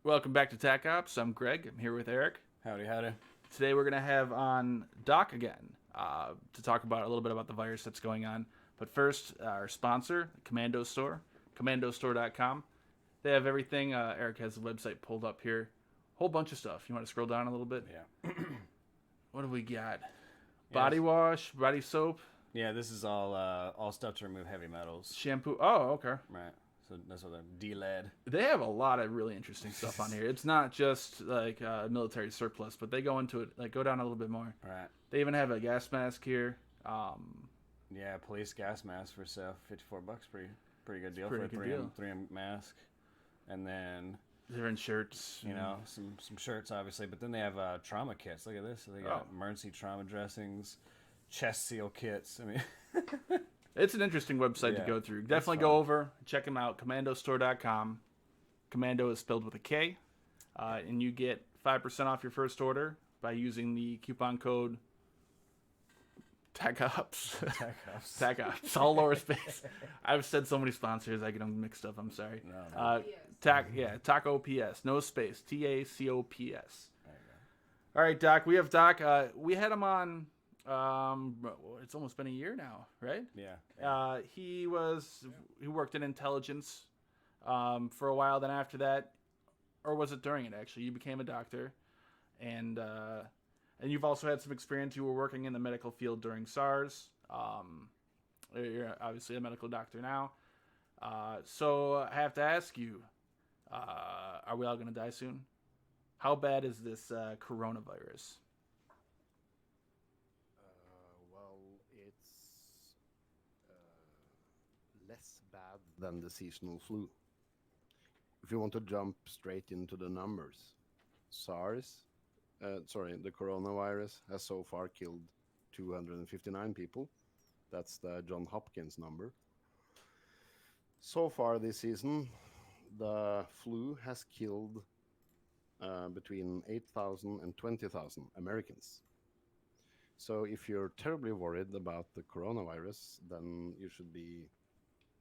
Welcome back to Tac Ops. I'm Greg. I'm here with Eric. Howdy, howdy. Today we're going to have on Doc again to talk about a little bit about the virus that's going on. But first, our sponsor, Commando Store, commandostore.com. They have everything. Eric has the website pulled up here. Whole bunch of stuff. You want to scroll down a little bit? Yeah. What do we got? Body wash, body soap, Yeah, this is all stuff to remove heavy metals. shampoo. Oh, okay. Right. So that's what they're D-lead. They have a lot of really interesting stuff on here. It's not just like military surplus, but they go into it, like go down a little bit more. Right. They even have a gas mask here. Yeah, police gas mask for sale, $54. Pretty good deal pretty for a good 3M, 3M mask. And then Different shirts. some shirts obviously, but then they have trauma kits. Look at this. So they got emergency trauma dressings, chest seal kits. I mean, It's an interesting website to Yeah, go through. it's Definitely fun. go over, check them out. Commandostore.com. Commando is spelled with a K. And you get 5% off your first order by using the coupon code TACOPS. Tech-ups. TACOPS. All lower space. I've said so many sponsors, I get them mixed up. I'm sorry. No. Taco PS. No space. TACOPS. There you go. All right, Doc. We have Doc. We had him on. It's almost been a year now, right? Yeah. He worked in intelligence for a while. Then after that, or was it during it? Actually, you became a doctor, and you've also had some experience. You were working in the medical field during SARS. You're obviously a medical doctor now. So I have to ask you: are we all going to die soon? How bad is this coronavirus? Well, it's less bad than the seasonal flu. If you want to jump straight into the numbers, the coronavirus has so far killed 259 people. That's the John Hopkins number. So far this season, the flu has killed between 8,000 and 20,000 Americans. So if you're terribly worried about the coronavirus, then you should be,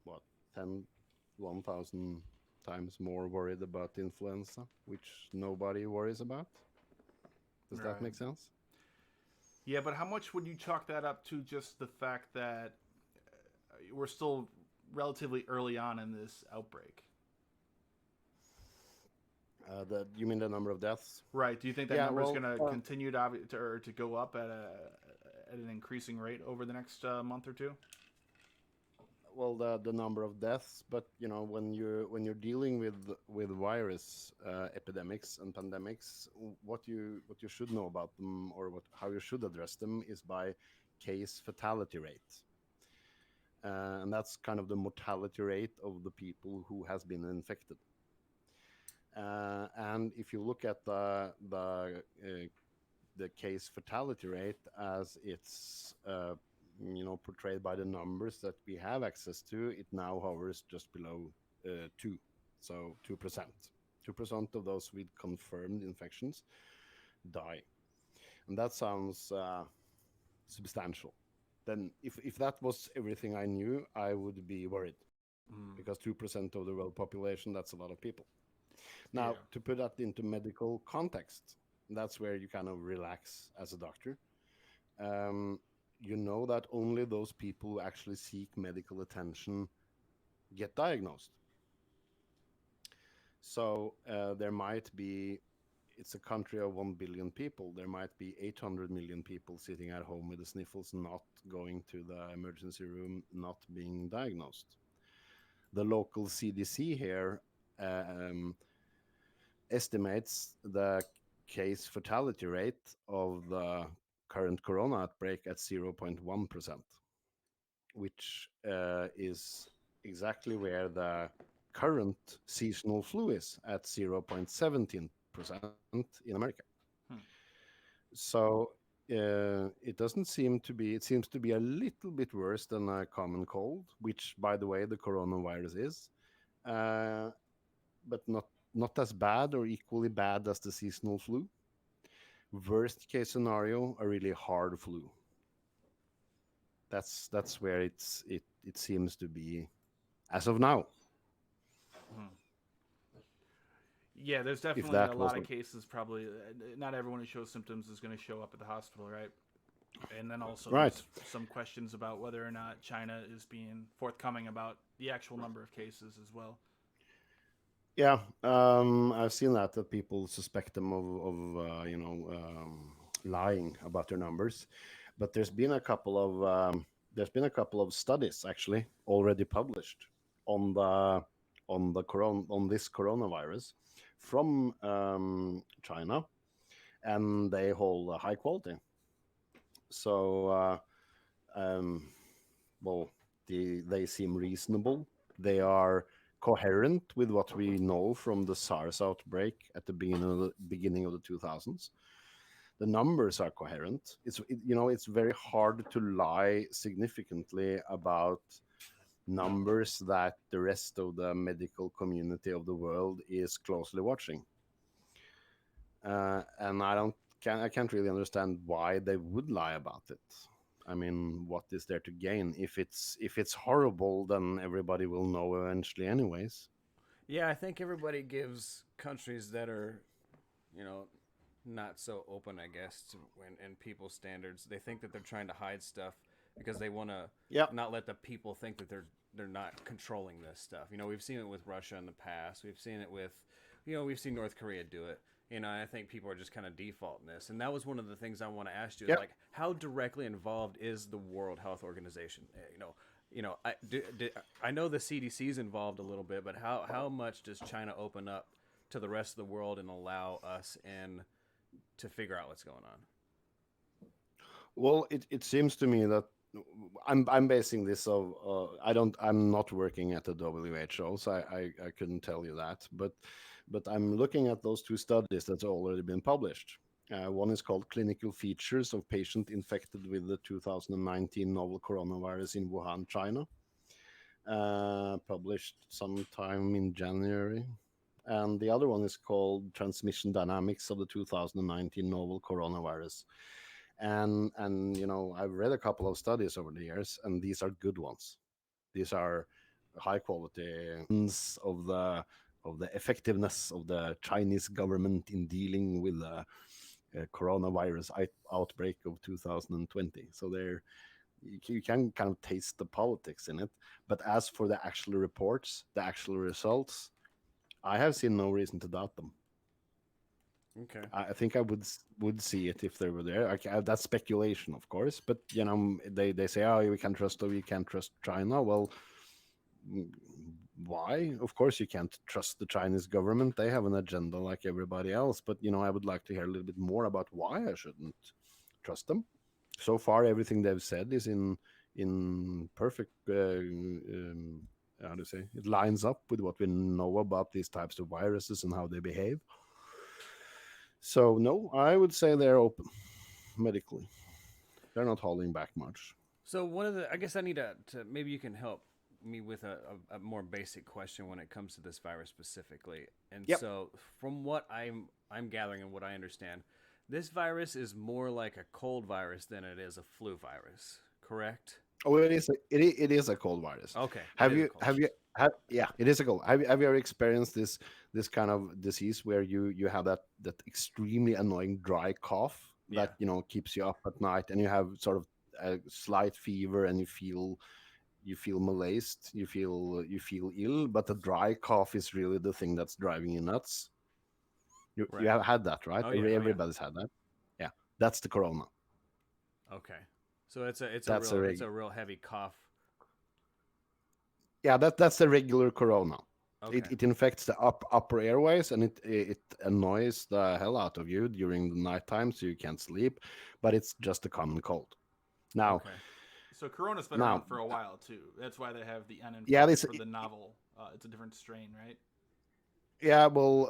what, 1,000 times more worried about influenza, which nobody worries about. Does that Right. make sense? Yeah, but how much would you chalk that up to just the fact that we're still relatively early on in this outbreak? You mean the number of deaths? Right. Do you think that Yeah, number is well, going to continue to go up at an increasing rate over the next month or two? Well, the number of deaths, but when you're dealing with virus epidemics and pandemics, what you should know about them, or how you should address them, is by case fatality rate, and that's kind of the mortality rate of the people who has been infected. And if you look at the case fatality rate as it's portrayed by the numbers that we have access to, it now hovers just below 2, so 2%. 2% of those with confirmed infections die, and that sounds substantial. Then, if that was everything I knew, I would be worried, because 2% of the world population, that's a lot of people. Now, Yeah. to put that into medical context, that's where you kind of relax as a doctor. You know that only those people who actually seek medical attention get diagnosed. So there might be, it's a country of 1 billion people, there might be 800 million people sitting at home with the sniffles, not going to the emergency room, not being diagnosed. The local CDC here estimates the case fatality rate of the current corona outbreak at 0.1%, which is exactly where the current seasonal flu is, at 0.17% in America. Hmm. So it doesn't seem to be, it seems to be a little bit worse than a common cold, which, by the way, the coronavirus is, but not as bad or equally bad as the seasonal flu. Worst case scenario, a really hard flu. That's where it seems to be as of now. Yeah, there's If definitely a that lot of wasn't, cases. Probably not everyone who shows symptoms is going to show up at the hospital, right? And then also right. there's some questions about whether or not China is being forthcoming about the actual number of cases as well. Yeah, I've seen that people suspect them of lying about their numbers, but there's been a couple of studies actually already published on this coronavirus from China, and they hold a high quality. So, um, well, they seem reasonable. They are coherent with what we know from the SARS outbreak at the beginning of the 2000s. The numbers are coherent. It's very hard to lie significantly about numbers that the rest of the medical community of the world is closely watching. And I can't really understand why they would lie about it. I mean, what is there to gain? If it's horrible, then everybody will know eventually, anyways. Yeah, I think everybody gives countries that are, you know, not so open, I guess, to and people's standards. They think that they're trying to hide stuff because they want to Yeah, not let the people think that they're not controlling this stuff. We've seen it with Russia in the past. We've seen it with, we've seen North Korea do it. I think people are just kind of defaulting this. And that was one of the things I want to ask you is yeah. like, how directly involved is the World Health Organization? I know the CDC is involved a little bit, but how much does China open up to the rest of the world and allow us in to figure out what's going on? Well, it seems to me that I'm basing this of I'm not working at the WHO, so I couldn't tell you that, but I'm looking at those two studies that's already been published. One is called Clinical Features of Patient Infected with the 2019 Novel Coronavirus in Wuhan, China, published sometime in January. And the other one is called Transmission Dynamics of the 2019 Novel Coronavirus. And I've read a couple of studies over the years, and these are good ones. These are high quality of the effectiveness of the Chinese government in dealing with the coronavirus outbreak of 2020. So you can kind of taste the politics in it. But as for the actual reports, the actual results, I have seen no reason to doubt them. Okay. I think I would see it if they were there. That's speculation, of course, but they say, oh, we can't trust China. Well, mm, why? Of course, you can't trust the Chinese government. They have an agenda like everybody else. But I would like to hear a little bit more about why I shouldn't trust them. So far, everything they've said is in perfect. How to say? It lines up with what we know about these types of viruses and how they behave. So no, I would say they're open medically. They're not holding back much. So I guess I need to maybe you can help me with a more basic question when it comes to this virus specifically. And Yep. so from what I'm gathering and what I understand, this virus is more like a cold virus than it is a flu virus, correct? Oh, it is a cold virus. Okay, it Have is a you cold. have you have yeah, it is a cold. Have you ever experienced this kind of disease where you have that extremely annoying dry cough Yeah. that keeps you up at night, and you have sort of a slight fever, and you feel malaised, you feel ill, but the dry cough is really the thing that's driving you nuts. You Right. have had that, right? Oh yeah. Oh yeah. Everybody's had that. Yeah, that's the corona. Okay. So it's a That's a real it's reg. a real heavy cough. Yeah, that's the regular corona. It, Okay. it infects the upper airways, and it annoys the hell out of you during the nighttime, so you can't sleep. But it's just a common cold. Now, Okay. So Corona's been now, around for a while too. That's why they have the N in yeah, front this for the novel. It's a different strain, right? yeah. Well,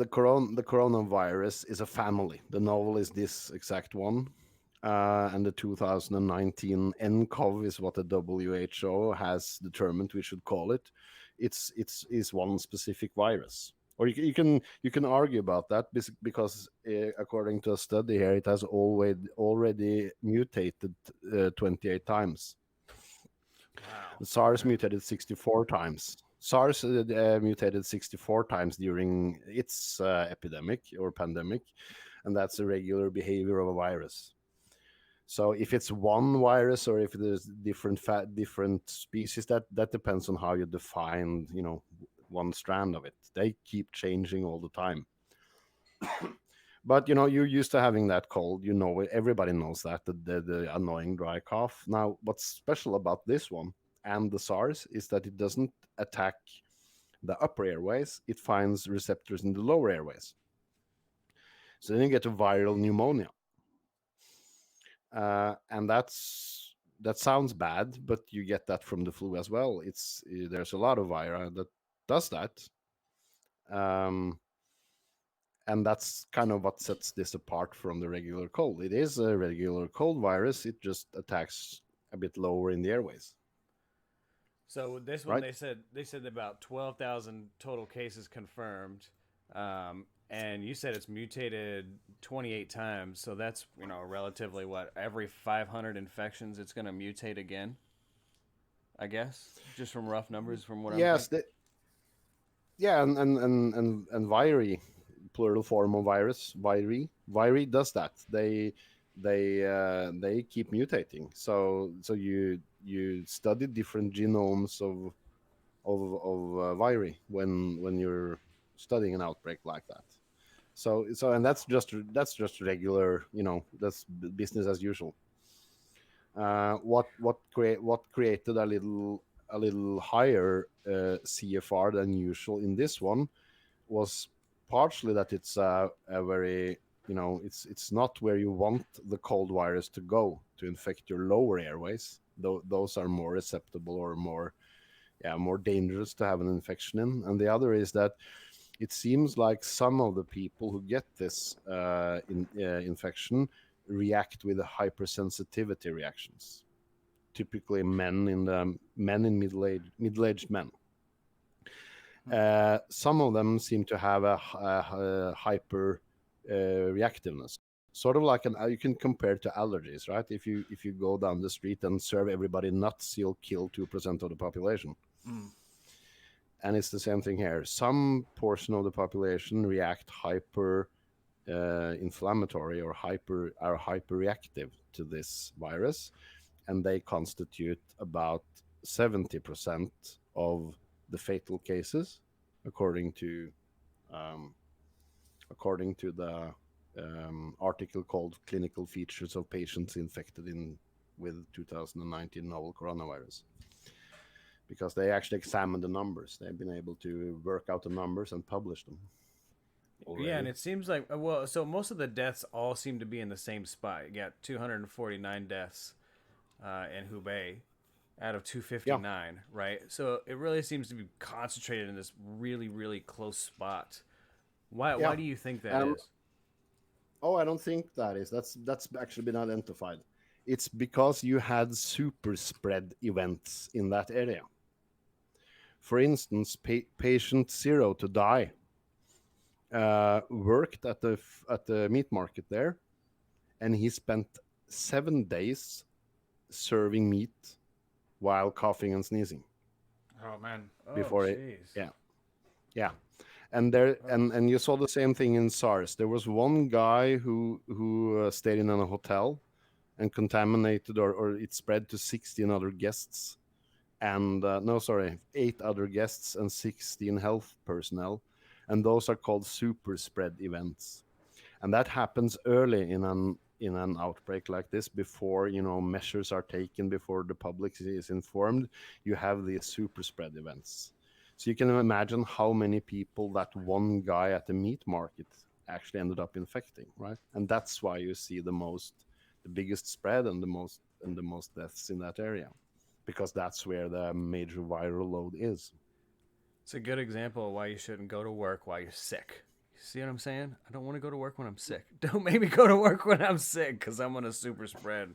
the coronavirus is a family. The novel is this exact one. And the 2019 nCoV is what the WHO has determined we should call it. It's is one specific virus, or you can argue about that because according to a study here, it has already mutated 28 times. Wow. The SARS Okay. mutated 64 times. SARS mutated 64 times during its epidemic or pandemic, and that's a regular behavior of a virus. So if it's one virus or if there's different species, that depends on how you define, one strand of it. They keep changing all the time. But you're used to having that cold. Everybody knows that the annoying dry cough. Now, what's special about this one and the SARS is that it doesn't attack the upper airways. It finds receptors in the lower airways. So then you get a viral pneumonia, and that sounds bad, but you get that from the flu as well. There's a lot of vira that does that. Um, and that's kind of what sets this apart from the regular cold. It is a regular cold virus. It just attacks a bit lower in the airways. So this one, Right. they said about 12,000 total cases confirmed, and you said it's mutated 28 times. So that's relatively every 500 infections it's going to mutate again. I guess just from rough numbers from what Yes, I'm. yeah, and viri, plural form of virus, viri does that. They keep mutating. So you study different genomes of viri when you're studying an outbreak like that. And that's just regular, that's business as usual. What created a little higher CFR than usual in this one was partially that it's a very, it's not where you want the cold virus to go to infect your lower airways. Those are more susceptible or more dangerous to have an infection in. And the other is that it seems like some of the people who get this infection react with hypersensitivity reactions. Typically, men in middle-aged men. Some of them seem to have a hyper reactiveness, sort of like you can compare to allergies, right? If you go down the street and serve everybody nuts, you'll kill 2% of the population. And it's the same thing here. Some portion of the population react hyper inflammatory or hyper reactive to this virus, and they constitute about 70% of the fatal cases, according to the article called "Clinical Features of Patients Infected with 2019 Novel Coronavirus." Because they actually examined the numbers. They've been able to work out the numbers and publish them already. Yeah, and it seems like so most of the deaths all seem to be in the same spot. You got 249 deaths in Hubei out of 259, right? So it really seems to be concentrated in this really, really close spot. Why do you think that is? Oh, I don't think that is. That's actually been identified. It's because you had super spread events in that area. For instance, patient zero to die worked at the meat market there, and he spent 7 days serving meat while coughing and sneezing. Oh man. Before jeez. yeah. And you saw the same thing in SARS. There was one guy who stayed in a hotel and contaminated, or it spread to 16 other guests, and 8 other guests and 16 health personnel, and those are called super spread events. And that happens early in an outbreak like this, before measures are taken, before the public is informed. You have these super spread events. So you can imagine how many people that one guy at the meat market actually ended up infecting, right? And that's why you see the biggest spread and the most deaths in that area, because that's where the major viral load is. It's a good example of why you shouldn't go to work while you're sick. You see what I'm saying? I don't want to go to work when I'm sick. Don't make me go to work when I'm sick, because I'm going to super spread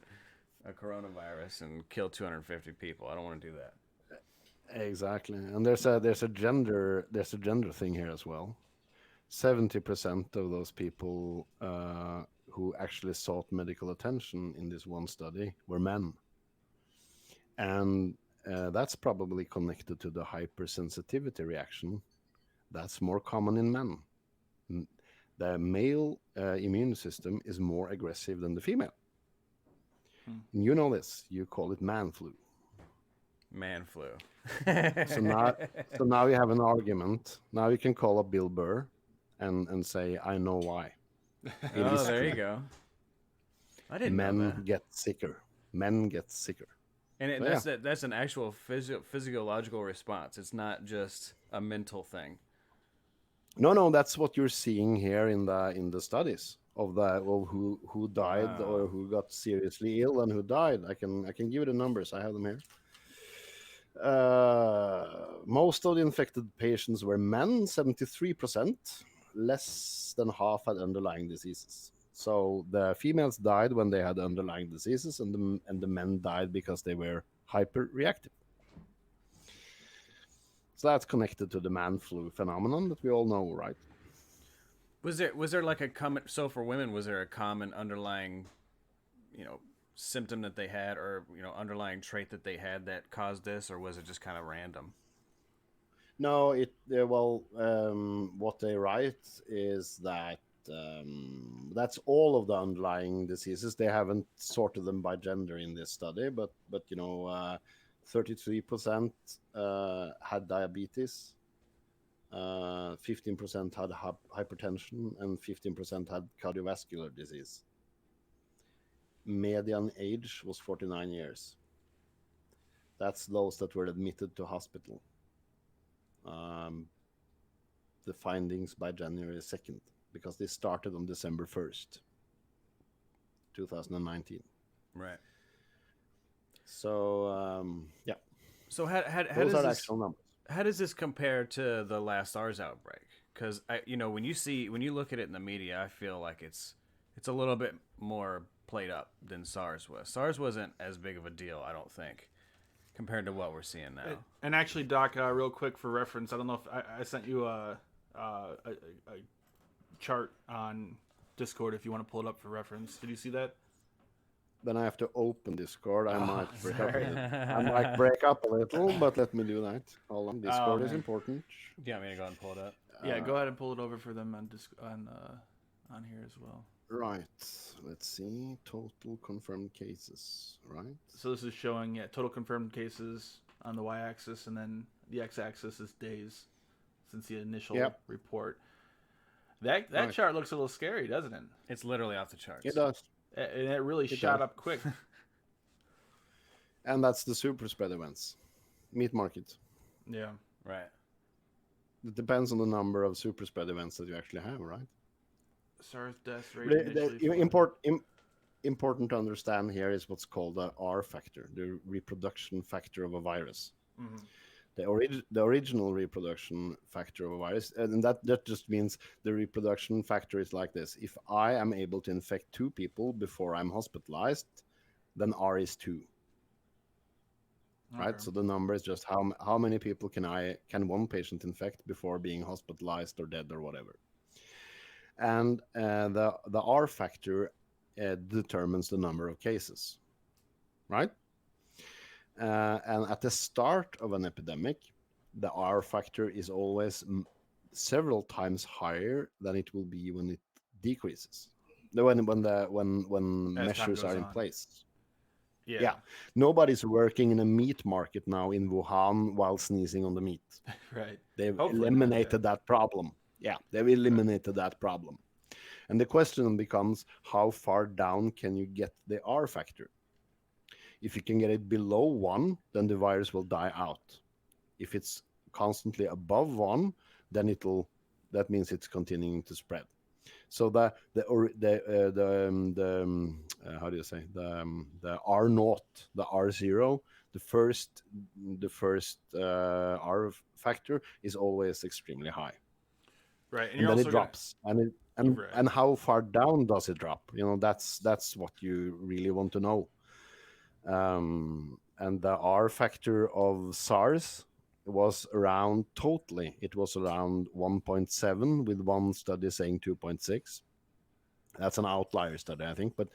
a coronavirus and kill 250 people. I don't want to do that. Exactly. And there's a gender thing here as well. 70% of those people who actually sought medical attention in this one study were men. And that's probably connected to the hypersensitivity reaction that's more common in men. The male immune system is more aggressive than the female. And you know this. You call it man flu. Man flu. So now you have an argument. Now you can call up Bill Burr and say, I know why. Oh, there you go. I didn't know Men that. get sicker. Men get sicker. And So, that's an actual physiological response. It's not just a mental thing. No, that's what you're seeing here in the studies of who died or who got seriously ill and who died. I can give you the numbers. I have them here. Most of the infected patients were men, 73%. Less than half had underlying diseases. So the females died when they had underlying diseases, and the men died because they were hyperreactive. So that's connected to the man flu phenomenon that we all know, right? Was there like a common, so for women, was there a common underlying, symptom that they had, or underlying trait that they had that caused this, or was it just kind of random? No, what they write is that that's all of the underlying diseases. They haven't sorted them by gender in this study, but 33% had diabetes, 15% had hypertension, and 15% had cardiovascular disease. Median age was 49 years. That's those that were admitted to hospital. The findings by January 2nd, because they started on December 1st, 2019. Right. So, yeah. So how Those does are this, actual numbers. how does this compare to the last SARS outbreak? Because when you look at it in the media, I feel like it's a little bit more played up than SARS was. SARS wasn't as big of a deal, I don't think, compared to what we're seeing now. And actually, Doc, real quick for reference, I don't know if I sent you a chart on Discord if you want to pull it up for reference. Did you see that? Then I have to open Discord. I might break up. sorry. I might break up a little, but let me do that. Hold on. Discord is man. important. Do you want me to go and pull it up? Yeah, go ahead and pull it over for them on on here as well. Right. Let's see. Total confirmed cases. Right. So this is showing total confirmed cases on the y-axis, and then the x-axis is days since the initial report. That Right. chart looks a little scary, doesn't it? It's literally off the charts. It does. And it really It shot does. up quick. And that's the super spread events. Meat market. Yeah. Right. It depends on the number of super spread events that you actually have, right? SARS death rate initially. Important to understand here is what's called the R factor, the reproduction factor of a virus. Mm-hmm. The original reproduction factor of a virus, and that just means the reproduction factor is like this. If I am able to infect 2 people before I'm hospitalized, then R is 2. Right? Okay. So the number is just how many people can one patient infect before being hospitalized or dead or whatever. And the R factor determines the number of cases, right? And at the start of an epidemic, the R factor is always several times higher than it will be when it decreases. When measures are in place. Yeah. Nobody's working in a meat market now in Wuhan while sneezing on the meat. Right. They've Hopefully not, eliminated that problem. Yeah, they've eliminated that problem. And the question becomes, how far down can you get the R factor? If you can get it below 1, then the virus will die out. If it's constantly above 1, then that means it's continuing to spread. So the how do you say, the R0, the R0, the first R factor is always extremely high. Right. And then it drops. And how far down does it drop? That's what you really want to know. And the R factor of SARS was around 1.7, with one study saying 2.6. That's an outlier study, I think. But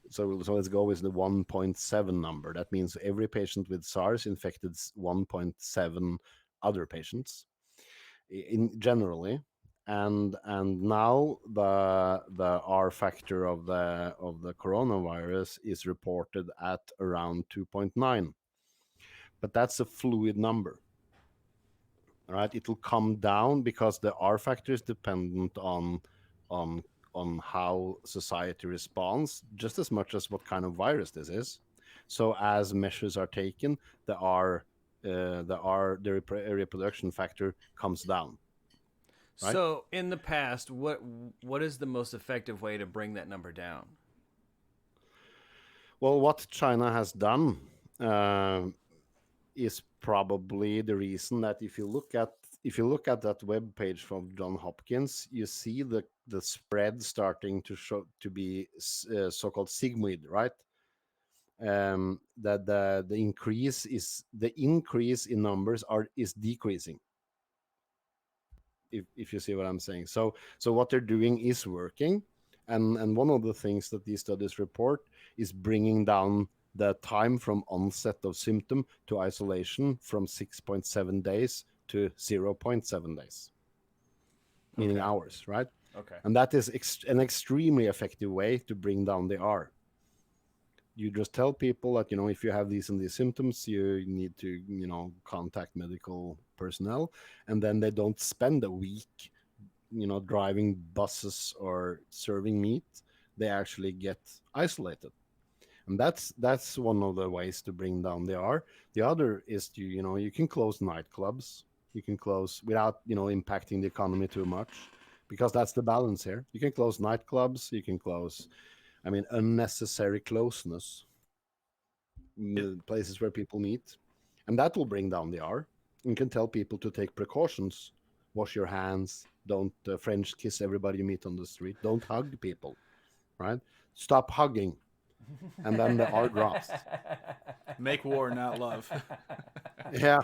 so let's go with the 1.7 number. That means every patient with SARS infected 1.7 other patients in generally. And now the R factor of the coronavirus is reported at around 2.9. But that's a fluid number. All right, it will come down because the R factor is dependent on on how society responds just as much as what kind of virus this is. So as measures are taken, the reproduction factor comes down. Right? So in the past, what is the most effective way to bring that number down? Well, what China has done is probably the reason that if you look at that web page from John Hopkins, you see the spread starting to show to be so-called sigmoid, right? That the increase in numbers is decreasing. If you see what I'm saying. So what they're doing is working, and one of the things that these studies report is bringing down the time from onset of symptom to isolation from 6.7 days to 0.7 days, meaning Okay. hours, right? Okay. And that is an extremely effective way to bring down the R. You just tell people that, if you have these and these symptoms, you need to, contact medical personnel, and then they don't spend a week, driving buses or serving meat. They actually get isolated. And that's one of the ways to bring down the R. The other is to, you can close nightclubs. You can close without, impacting the economy too much, because that's the balance here. You can close nightclubs. You can close, unnecessary closeness, places where people meet, and that will bring down the R. You can tell people to take precautions, wash your hands, don't French kiss everybody you meet on the street, don't hug people, right? Stop hugging, and then the R drops. Make war, not love. Yeah.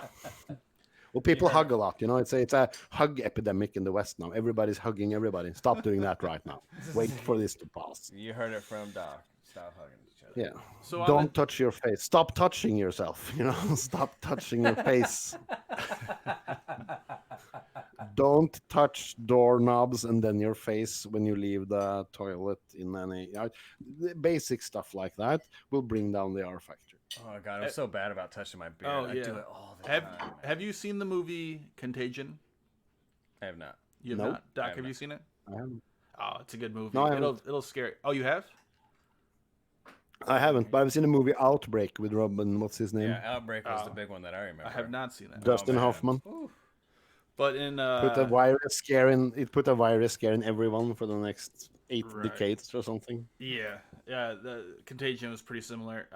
Well, people hug a lot. It's a hug epidemic in the West now. Everybody's hugging everybody. Stop doing that right now. Wait for this to pass. You heard it from Doc. Stop hugging each other. Yeah. So Don't touch your face. Stop touching yourself. Stop touching your face. Don't touch doorknobs and then your face when you leave the toilet in any basic stuff like that will bring down the R factor. Oh god, I'm so bad about touching my beard. Oh, I yeah. do it all the time. Have you seen the movie Contagion? I have not. You have Nope. not? Doc, have have you not. seen it? I haven't. Oh, it's a good movie. No, I It'll scare you. Oh, you have? But I've seen the movie Outbreak with Robin. What's his name? Yeah, Outbreak was the Oh. big one that I remember. I have not seen that. Dustin man. Hoffman. But in Put a virus scare in. It put a virus scare in everyone for the next 8 Right. decades or something. yeah, the Contagion was pretty similar.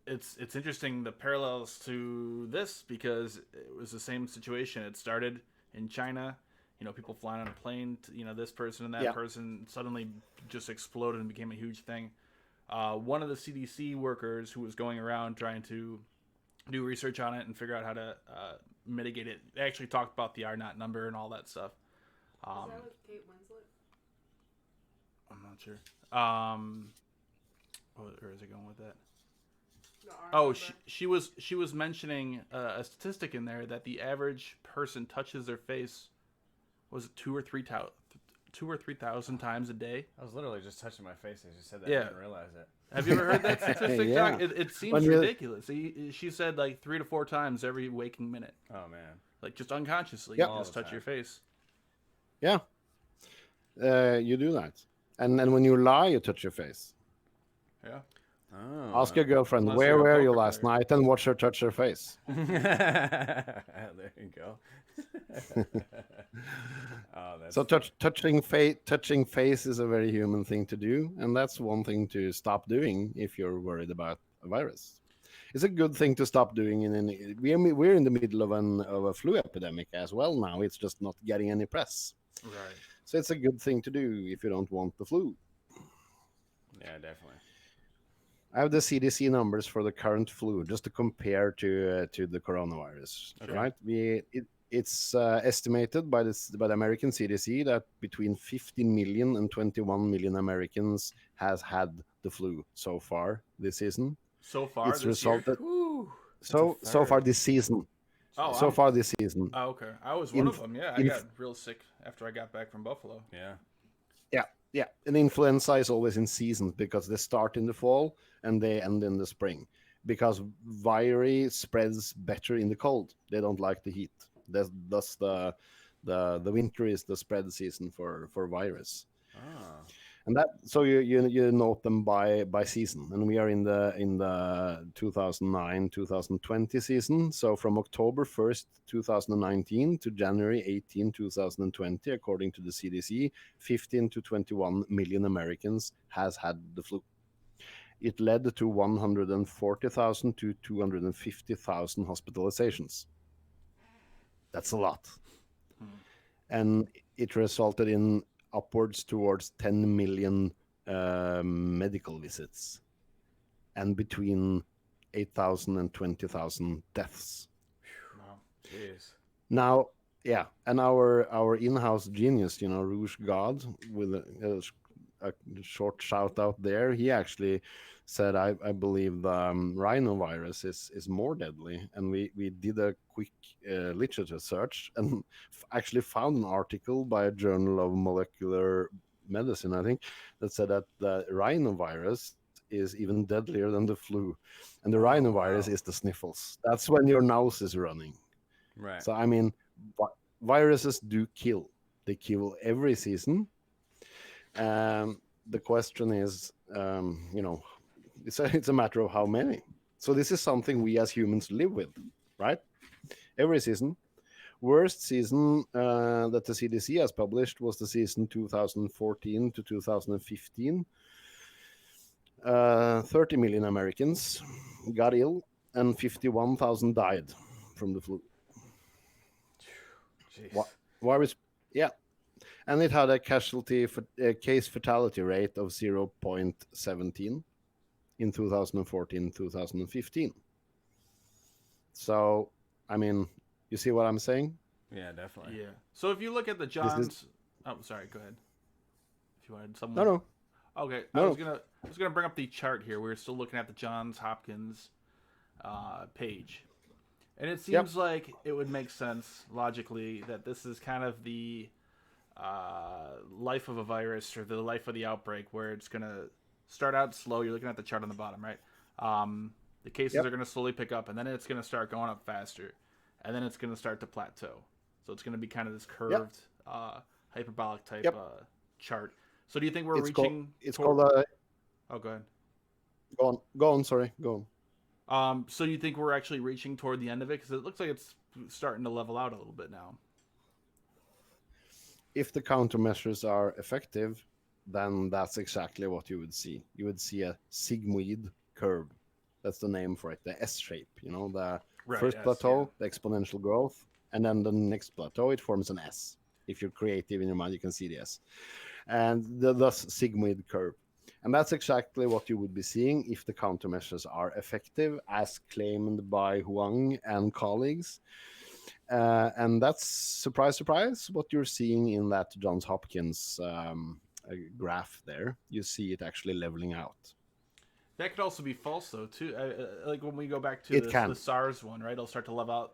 It's interesting the parallels to this because it was the same situation. It started in China. People flying on a plane. This person and that Yeah. person suddenly just exploded and became a huge thing. One of the CDC workers who was going around trying to do research on it and figure out how to mitigate it. They actually talked about the R naught number and all that stuff. Is that with Kate Winslet? I'm not sure. Where is it going with that? The R Oh, number? she was mentioning a statistic in there that the average person touches their face was 2,000 times a day. I was literally just touching my face as you said that. Yeah. I didn't realize it. Have you ever heard that statistic, Yeah. Doc? It seems When you- ridiculous. She said like 3 to 4 times every waking minute, Oh man. like just unconsciously. Yep. You just All the touch your time. face. Yeah. You do that. And then when you lie, you touch your face. Yeah. Oh. Ask your girlfriend, Unless where you're a were you poker last player. night? And watch her touch her face. There you go. Oh, that's So touching face is a very human thing to do, and that's one thing to stop doing if you're worried about a virus. It's a good thing to stop doing we're in the middle of a flu epidemic as well now. It's just not getting any press. Right. So it's a good thing to do if you don't want the flu. Yeah, definitely. I have the CDC numbers for the current flu just to compare to the coronavirus, Okay. right? It's estimated by the American CDC that between 15 million and 21 million Americans has had the flu so far this season. So far It's this year. resulted Whew. so far third. this season. Oh, So far this season. Oh, okay. I was one In- of them. Yeah, I in- got real sick after I got back from Buffalo. Yeah. Yeah. And influenza is always in seasons because they start in the fall and they end in the spring. Because viri spreads better in the cold. They don't like the heat. Thus the winter is the spread season for virus. Ah. And that, so you note them by season, and we are in the 2009-2020 season. So from October 1st, 2019 to January 18, 2020, according to the CDC, 15 to 21 million Americans has had the flu. It led to 140,000 to 250,000 hospitalizations. That's a lot. And it resulted in upwards towards 10 million medical visits and between 8,000 and 20,000 deaths. Wow. Jeez. Now, yeah, and our in-house genius, Rouge God, with a short shout out there, he actually said, I believe the rhinovirus is more deadly. And we did a quick literature search and actually found an article by a Journal of Molecular Medicine, I think, that said that the rhinovirus is even deadlier than the flu. And the rhinovirus is the sniffles. That's when your nose is running. Right. So, I mean, viruses do kill. They kill every season. The question is, it's a matter of how many. So this is something we as humans live with, right? Every season. Worst season that the CDC has published was the season 2014 to 2015. 30 million Americans got ill and 51,000 died from the flu. Jeez. Virus, yeah. And it had a case fatality rate of 0.17 in 2014-2015. So, I mean, you see what I'm saying? Yeah, definitely. Yeah. So if you look at the Johns, oh, sorry, go ahead. If you wanted someone. No. Okay, No. I was gonna bring up the chart here. We're still looking at the Johns Hopkins page, and it seems like it would make sense logically that this is kind of the life of a virus or the life of the outbreak, where it's gonna start out slow. You're looking at the chart on the bottom, right? The cases are gonna slowly pick up, and then it's gonna start going up faster, and then it's gonna start to plateau. So it's gonna be kind of this curved, hyperbolic type chart. So do you think we're reaching? Called Oh, go ahead. Go on. Sorry, go on. So you think we're actually reaching toward the end of it? Because it looks like it's starting to level out a little bit now. If the countermeasures are effective, then that's exactly what you would see. You would see a sigmoid curve. That's the name for it, the S shape. The first plateau, the exponential growth, and then the next plateau, it forms an S. If you're creative in your mind, you can see the S. And thus sigmoid curve. And that's exactly what you would be seeing if the countermeasures are effective, as claimed by Huang and colleagues. And that's, surprise, surprise, what you're seeing in that Johns Hopkins graph there. You see it actually leveling out. That could also be false, though, too. Like when we go back to the SARS one, right? It'll start to level out.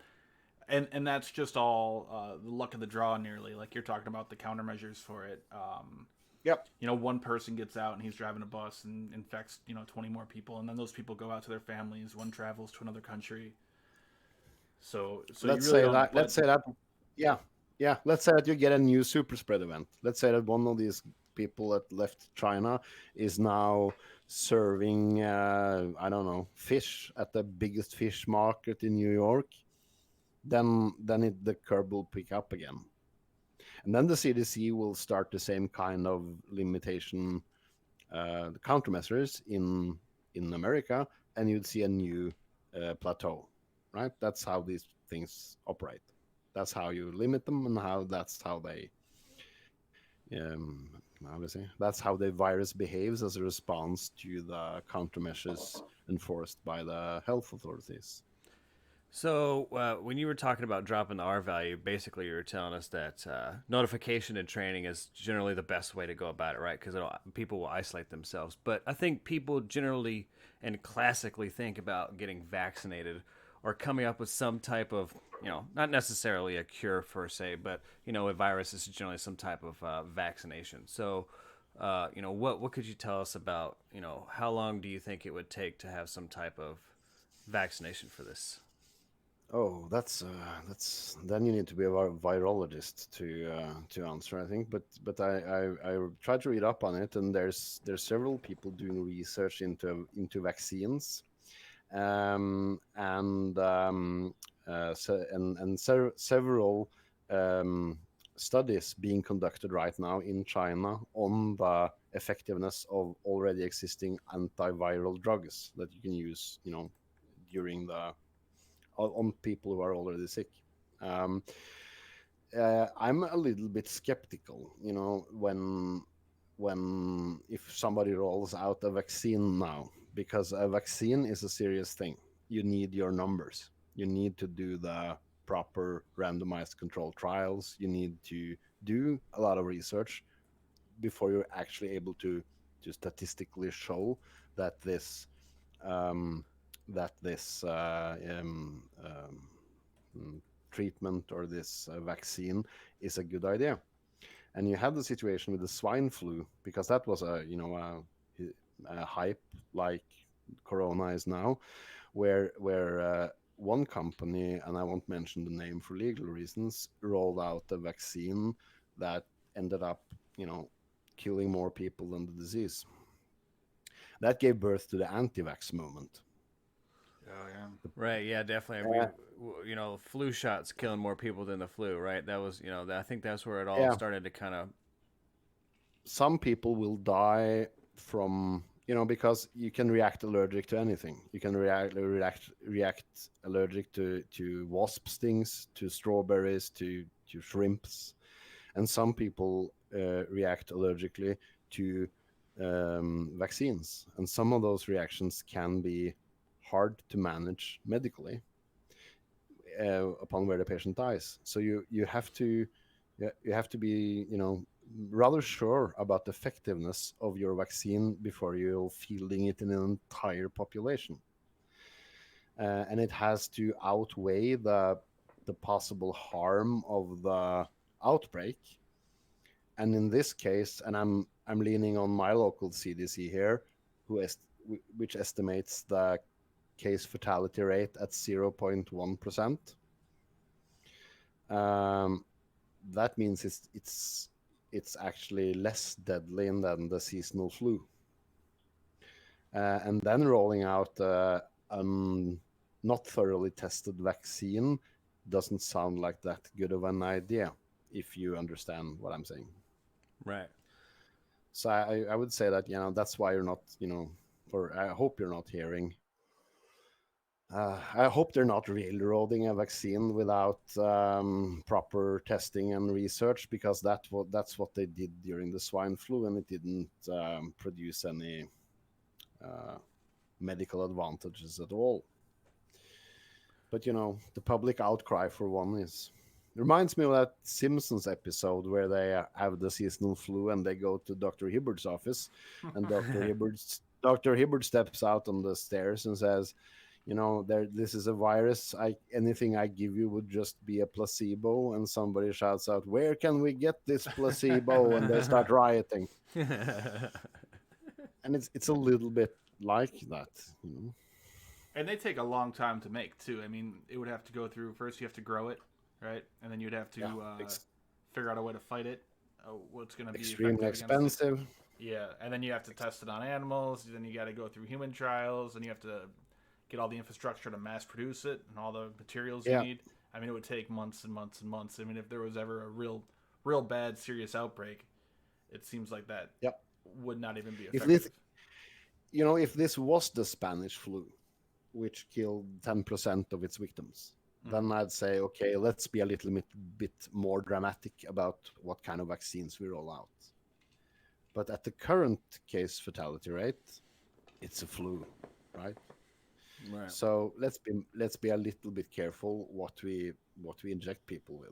And that's just all the luck of the draw, nearly. Like you're talking about the countermeasures for it. Yep. One person gets out and he's driving a bus and infects, 20 more people. And then those people go out to their families. One travels to another country. So let's you really say that. Let's say that. Yeah. Let's say that you get a new super spread event. Let's say that one of these people that left China is now serving, fish at the biggest fish market in New York. Then the curve will pick up again. And then the CDC will start the same kind of limitation, the countermeasures in America, and you'd see a new plateau, right? That's how these things operate. That's how you limit them, and that's how they, that's how the virus behaves as a response to the countermeasures enforced by the health authorities. So when you were talking about dropping the R value, basically you were telling us that notification and training is generally the best way to go about it, right? Because people will isolate themselves. But I think people generally and classically think about getting vaccinated or coming up with some type of, not necessarily a cure per se, but a virus is generally some type of vaccination. So, what could you tell us about, how long do you think it would take to have some type of vaccination for this? Oh, that's then you need to be a virologist to answer, I think. But I tried to read up on it, and there's several people doing research into vaccines, and several studies being conducted right now in China on the effectiveness of already existing antiviral drugs that you can use, during the on people who are already sick. Um, I'm a little bit skeptical, when if somebody rolls out a vaccine now, because a vaccine is a serious thing. You need your numbers. You need to do the proper randomized control trials. You need to do a lot of research before you're actually able to statistically show that um, this treatment or this vaccine is a good idea. And you had the situation with the swine flu, because that was a hype like Corona is now, where one company, and I won't mention the name for legal reasons, rolled out a vaccine that ended up, killing more people than the disease. That gave birth to the anti-vax movement. Oh yeah. Right. Yeah. Definitely. Uh, Flu shots killing more people than the flu. Right. That was, I think that's where it all yeah, started to kind of. some people will die from, because you can react allergic to anything. You can react allergic to wasp stings, to strawberries, to shrimps, and some people react allergically to vaccines, and some of those reactions can be hard to manage medically upon where the patient dies. So you have to you have to be, rather sure about the effectiveness of your vaccine before you're fielding it in an entire population. And it has to outweigh the possible harm of the outbreak. And in this case, and I'm leaning on my local CDC here, which estimates the case fatality rate at 0.1%. That means it's actually less deadly than the seasonal flu. And then rolling out a not thoroughly tested vaccine doesn't sound like that good of an idea, if you understand what I'm saying. Right. So I would say that, that's why you're not, or I hope you're not hearing. I hope they're not railroading a vaccine without proper testing and research, because that's what they did during the swine flu, and it didn't produce any medical advantages at all. But the public outcry for one reminds me of that Simpsons episode where they have the seasonal flu and they go to Dr. Hibbard's office, and Dr. Hibbard steps out on the stairs and says, this is a virus. Anything I give you would just be a placebo. And somebody shouts out, "Where can we get this placebo?" And they start rioting. And it's a little bit like that. And they take a long time to make too. I mean, it would have to go through first. You have to grow it, right? And then you'd have to Yeah, figure out a way to fight it. What's going to be extremely effective against it. expensive. Yeah, and then you have to test it on animals. Then you got to go through human trials, and you have to get all the infrastructure to mass produce it and all the materials you Yeah. need. I mean, it would take months and months and months. I mean, if there was ever a real bad, serious outbreak, it seems like that Yep. would not even be If effective. this, if this was the Spanish flu, which killed 10% of its victims, then I'd say, okay, let's be a little bit more dramatic about what kind of vaccines we roll out. But at the current case fatality rate, it's a flu, right? Right. So let's be a little bit careful what we inject people with.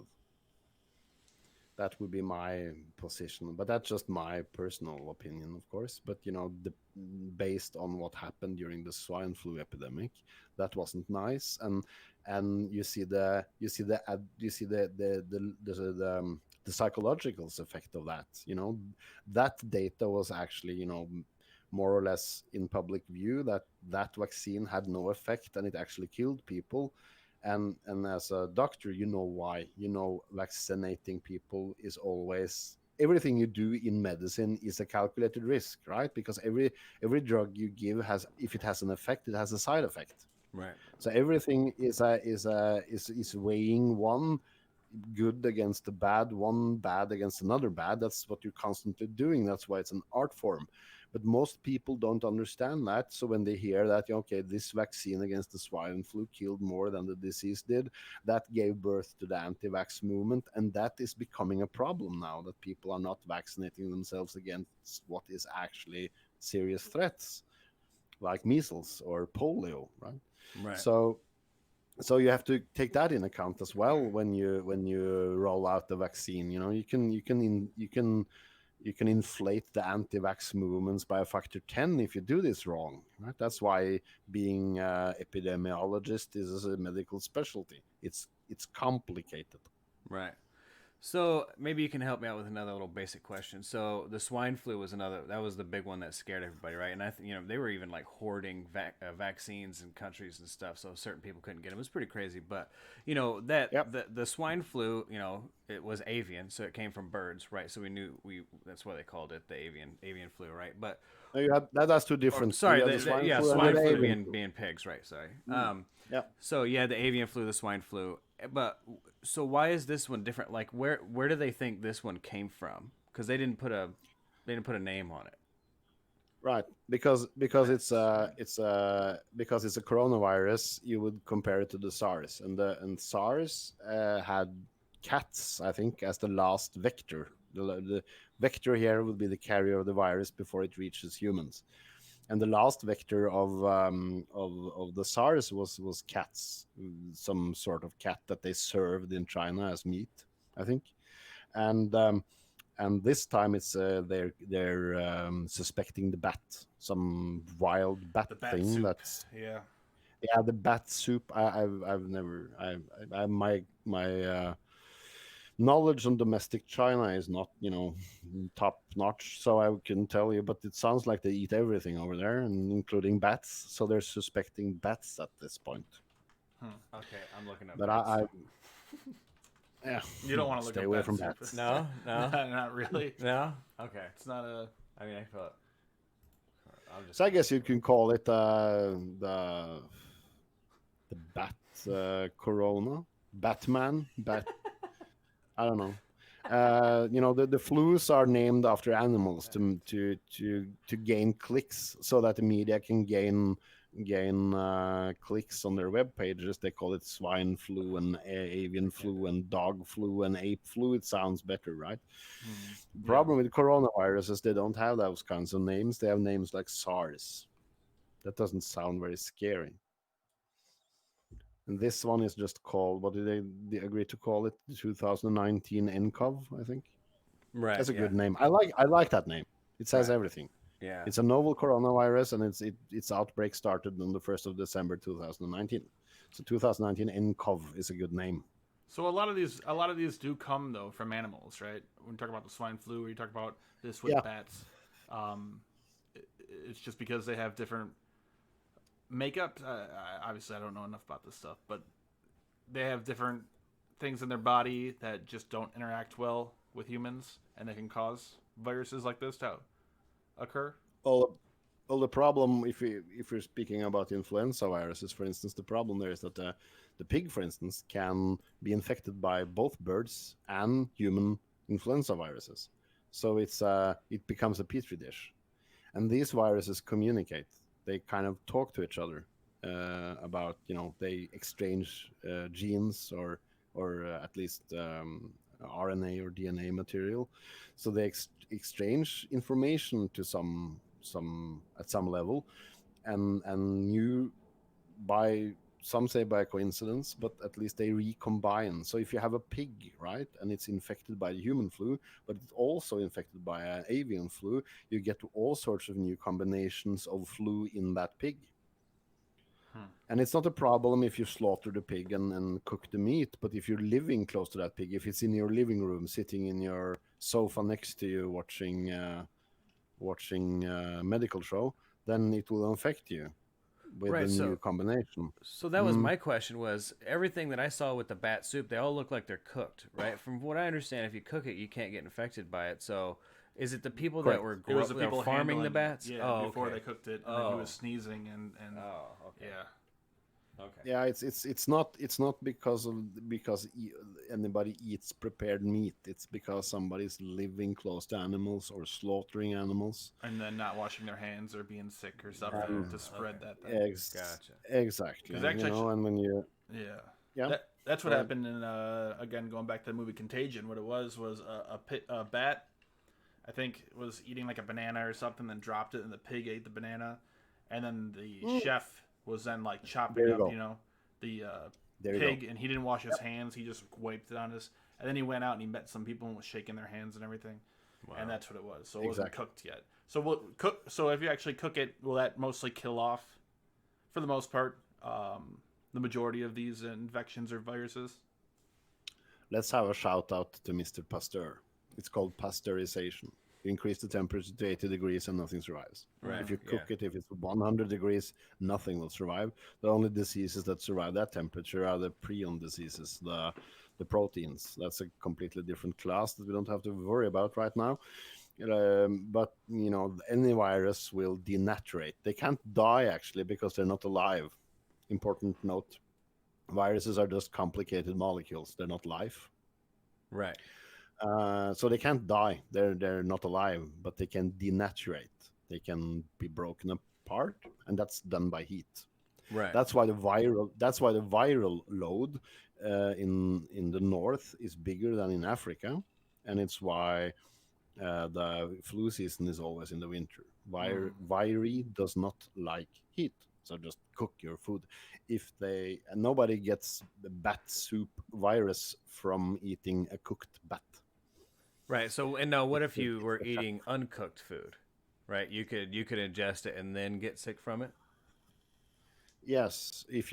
That would be my position, but that's just my personal opinion, of course. But based on what happened during the swine flu epidemic, that wasn't nice. And you see the psychological effect of that. That data was actually more or less in public view, that vaccine had no effect and it actually killed people. And as a doctor, you know why. Vaccinating people is always, everything you do in medicine is a calculated risk, right? Because every drug you give has, if it has an effect, it has a side effect. Right. So everything is weighing one good against the bad, one bad against another bad. That's what you're constantly doing. That's why it's an art form. But most people don't understand that. So when they hear that, okay, this vaccine against the swine flu killed more than the disease did, that gave birth to the anti-vax movement. And that is becoming a problem now, that people are not vaccinating themselves against what is actually serious threats, like measles or polio, right? Right. So you have to take that in account as well when you roll out the vaccine. You can inflate the anti-vax movements by a factor 10 if you do this wrong, right? That's why being epidemiologist is a medical specialty. It's complicated. Right. So maybe you can help me out with another little basic question. So the swine flu was that was the big one that scared everybody, right? And they were even like hoarding vaccines in countries and stuff, so certain people couldn't get them. It was pretty crazy, but that Yep. the swine flu, it was avian, so it came from birds, right? So we knew that's why they called it the avian flu, right? But No, you have that's two or, different. sorry, You have the swine flu and swine the flu avian flu. being pigs, right? Sorry. Yeah. So yeah, the avian flu, the swine flu, but so why is this one different? Like where do they think this one came from? Because they didn't put a name on it. Right, because because it's a coronavirus, you would compare it to the SARS, and SARS had cats, I think, as the last vector. The vector here would be the carrier of the virus before it reaches humans, and the last vector of the SARS was cats, some sort of cat that they served in China as meat, I think, and this time it's they're suspecting the bat, some wild bat The bat thing soup. that's Yeah. yeah, the bat soup. I've never I my knowledge on domestic China is not top notch, so I couldn't tell you, but it sounds like they eat everything over there, and including bats, so they're suspecting bats at this point. Okay, I'm looking up. But bats. yeah, You don't want to look stay up away bat from soup. bats. No, no, Not really. no. Okay. It's not a. I mean, I feel. I'll just. So I guess you can call it the bat corona, Batman, bat. I don't know. The flus are named after animals to gain clicks, so that the media can gain clicks on their web pages. They call it swine flu and avian flu and dog flu and ape flu. It sounds better, right? The problem with coronavirus is they don't have those kinds of names. They have names like SARS. That doesn't sound very scary. And this one is just called, what did they agree to call it? The 2019 NCOV, I think. Right. That's a yeah. good name. I like that name. It says Right. everything. Yeah. It's a novel coronavirus, and its outbreak started on the 1st of December 2019. So 2019 NCOV is a good name. So a lot of these do come though from animals, right? When you talk about the swine flu, or you talk about this with Yeah. bats, it's just because they have different makeup. Obviously, I don't know enough about this stuff, but they have different things in their body that just don't interact well with humans, and they can cause viruses like this to occur. Well, the problem, if you're speaking about influenza viruses, for instance, the problem there is that the pig, for instance, can be infected by both birds and human influenza viruses. So it becomes a petri dish, and these viruses communicate. They kind of talk to each other about they exchange genes or at least RNA or DNA material. So they exchange information to some at some level, and new by some say by coincidence, but at least they recombine. So if you have a pig, right, and it's infected by the human flu, but it's also infected by an avian flu, you get all sorts of new combinations of flu in that pig. And it's not a problem if you slaughter the pig and cook the meat, but if you're living close to that pig, if it's in your living room, sitting in your sofa next to you, watching a medical show, then it will infect you with Right, a so- new combination. So that was my question: was everything that I saw with the bat soup? They all look like they're cooked, right? From what I understand, if you cook it, you can't get infected by it. So, is it the people Correct. that were It was the that were people farming the handling- bats? Yeah, oh, before okay. they cooked it, and then he Oh. was sneezing and Oh, okay. yeah. Okay. Yeah, it's not because anybody eats prepared meat. It's because somebody's living close to animals or slaughtering animals. And then not washing their hands or being sick or something to spread that thing. Gotcha. Exactly. 'Cause actually- and when you Yeah. yeah, That's what Go ahead. happened in again going back to the movie Contagion. What it was a bat, I think, was eating like a banana or something, then dropped it, and the pig ate the banana, and then the chef was then like chopping There you up, go. the there you pig, go. and he didn't wash his hands. He just wiped it on his, and then he went out and he met some people and was shaking their hands and everything, and that's what it was. So it wasn't Exactly. cooked yet. So we'll cook. So if you actually cook it, will that mostly kill off, for the most part, the majority of these infections or viruses? Let's have a shout out to Mr. Pasteur. It's called pasteurization. You increase the temperature to 80 degrees and nothing survives. Right, If you cook yeah. it, if it's 100 degrees, nothing will survive. The only diseases that survive that temperature are the prion diseases, the proteins. That's a completely different class that we don't have to worry about right now. But any virus will denaturate. They can't die actually because they're not alive. Important note: viruses are just complicated molecules. They're not life. Right. So they can't die. They're not alive, but they can denaturate. They can be broken apart, and that's done by heat. Right. That's why the viral load in the north is bigger than in Africa, and it's why the flu season is always in the winter. Viri does not like heat, so just cook your food. Nobody gets the bat soup virus from eating a cooked bat. Right. So, and now, what if you were eating uncooked food? Right. You could ingest it and then get sick from it. Yes, if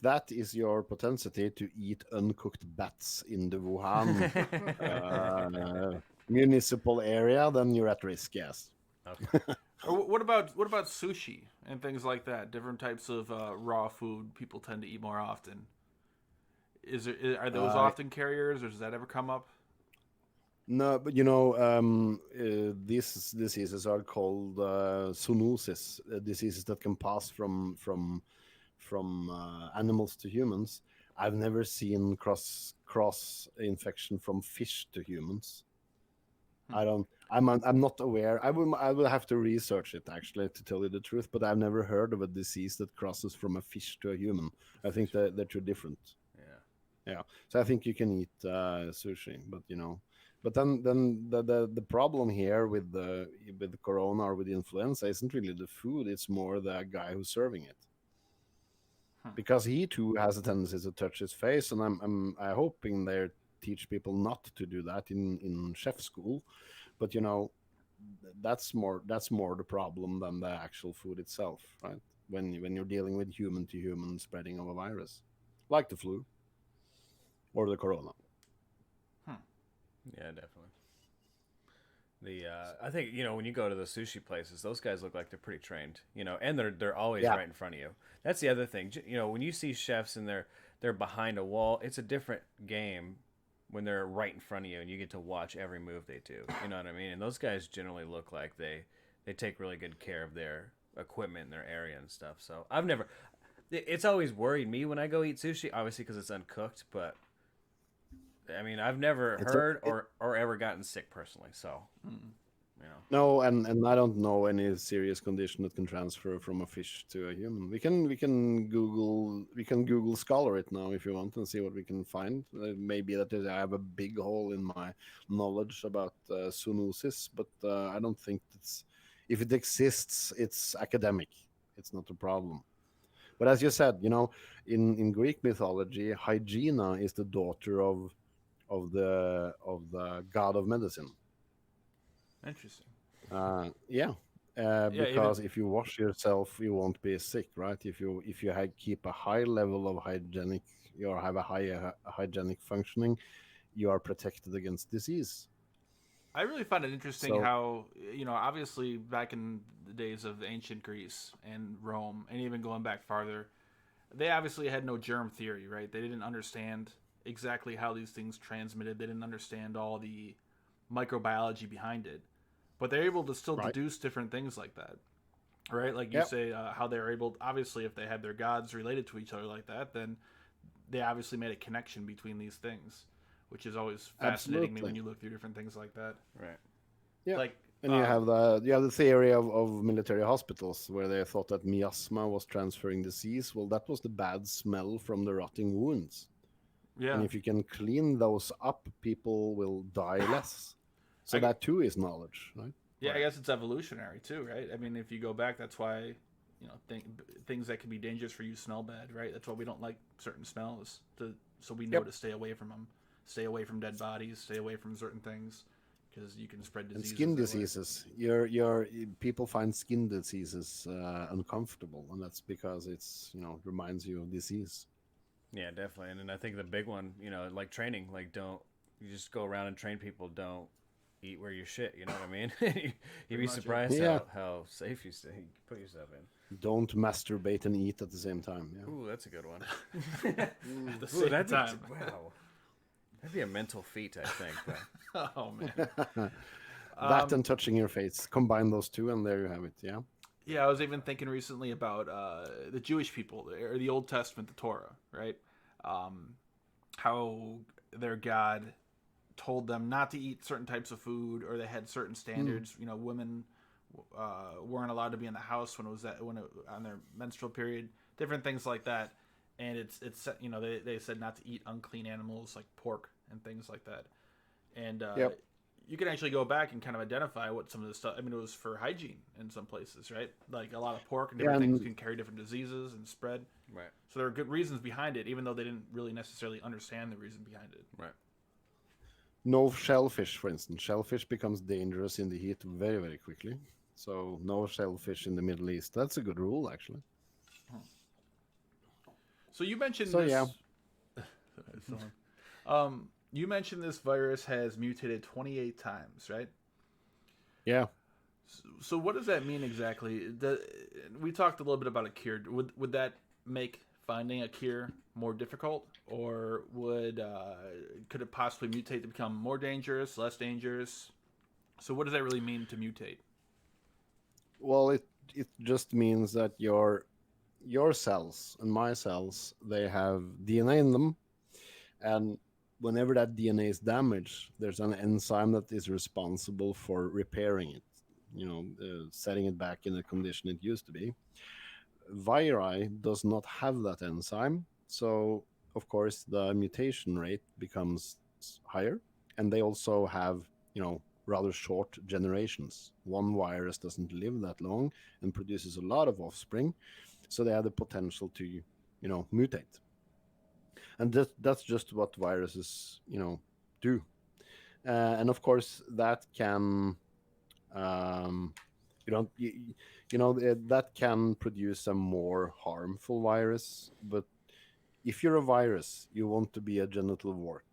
that is your propensity to eat uncooked bats in the Wuhan municipal area, then you're at risk. Yes. Okay. Or what about sushi and things like that? Different types of raw food people tend to eat more often. Are those often carriers, or does that ever come up? No, but these diseases are called zoonosis, diseases that can pass from animals to humans. I've never seen cross infection from fish to humans. I'm not aware. I will have to research it actually to tell you the truth, but I've never heard of a disease that crosses from a fish to a human. I think that they're two different. Yeah. So I think you can eat sushi, but but then the problem here with the corona or with the influenza isn't really the food; it's more the guy who's serving it, because he too has a tendency to touch his face, and I'm hoping they teach people not to do that in chef school, but that's more the problem than the actual food itself, right? When you're dealing with human to human spreading of a virus, like the flu or the corona. Yeah, definitely. I think when you go to the sushi places, those guys look like they're pretty trained, and they're always Yeah. right in front of you. That's the other thing. When you see chefs and they're behind a wall, it's a different game when they're right in front of you and you get to watch every move they do. You know what I mean? And those guys generally look like they take really good care of their equipment in their area and stuff. So it's always worried me when I go eat sushi, obviously because it's uncooked, but I mean, I've never heard or ever gotten sick personally, so No, and I don't know any serious condition that can transfer from a fish to a human. We can Google Scholar it now if you want and see what we can find. Maybe that I have a big hole in my knowledge about zoonosis, but I don't think if it exists, it's academic. It's not a problem. But as you said, in Greek mythology, Hygiena is the daughter of the god of medicine. Interesting. Yeah, Yeah, because if you wash yourself, you won't be sick, right? If you keep a high level of hygienic, you have a high hygienic functioning, you are protected against disease. I really find it interesting So how, obviously back in the days of ancient Greece and Rome, and even going back farther, they obviously had no germ theory, right? They didn't understand exactly how these things transmitted. They didn't understand all the microbiology behind it. But they're able to still right, deduce different things like that, right? Like you yep, say, how they're able, obviously, if they had their gods related to each other like that, then they obviously made a connection between these things, which is always fascinating me when absolutely, you look through different things like that. Right. yeah. Like, And you have the theory of military hospitals where they thought that miasma was transferring disease. Well, that was the bad smell from the rotting wounds. And yeah, if you can clean those up, people will die less. So I, that too is knowledge, right? yeah, I Right. guess it's evolutionary too, right? I mean, if you go back, that's why, things that can be dangerous for you smell bad, right? That's why we don't like certain smells, so we know Yep. to stay away from them, stay away from dead bodies, stay away from certain things, because you can spread And diseases skin that way. diseases, your people find skin diseases uncomfortable, and that's because reminds you of disease. Yeah, definitely. And then I think the big one, like training, like don't you just go around and train people, don't eat where you shit, you know what I mean? You'd Pretty be much, yeah. surprised Yeah. how safe you put yourself in. Don't masturbate and eat at the same time. Yeah. Ooh, that's a good one. At the Ooh, same that'd be time. wow. That'd be a mental feat, I think. But Oh man. That and touching your face. Combine those two, and there you have it. Yeah. Yeah, I was even thinking recently about the Jewish people or the Old Testament, the Torah, right? How their God told them not to eat certain types of food, or they had certain Mm. standards. Women weren't allowed to be in the house on their menstrual period, different things like that. And they said not to eat unclean animals like pork and things like that. And Yep. you can actually go back and kind of identify what some of the stuff. I mean, it was for hygiene in some places, right? Like a lot of pork and Yeah, different things and can carry different diseases and spread. right, So there are good reasons behind it, even though they didn't really necessarily understand the reason behind it. right. no shellfish, for instance. Shellfish becomes dangerous in the heat very, very quickly. So no shellfish in the Middle East. That's a good rule, actually. So you mentioned So this. yeah, You mentioned this virus has mutated 28 times, right? yeah. So what does that mean exactly? We talked a little bit about a cure. Would that make finding a cure more difficult, or could it possibly mutate to become more dangerous, less dangerous? So what does that really mean to mutate? Well, it just means that your cells and my cells, they have DNA in them, and whenever that DNA is damaged, there's an enzyme that is responsible for repairing it. Setting it back in the condition it used to be. Viri does not have that enzyme, so of course the mutation rate becomes higher, and they also have rather short generations. One virus doesn't live that long and produces a lot of offspring, so they have the potential to mutate. And that's just what viruses do. And of course that can you don't that can produce a more harmful virus. But if you're a virus, you want to be a genital wart,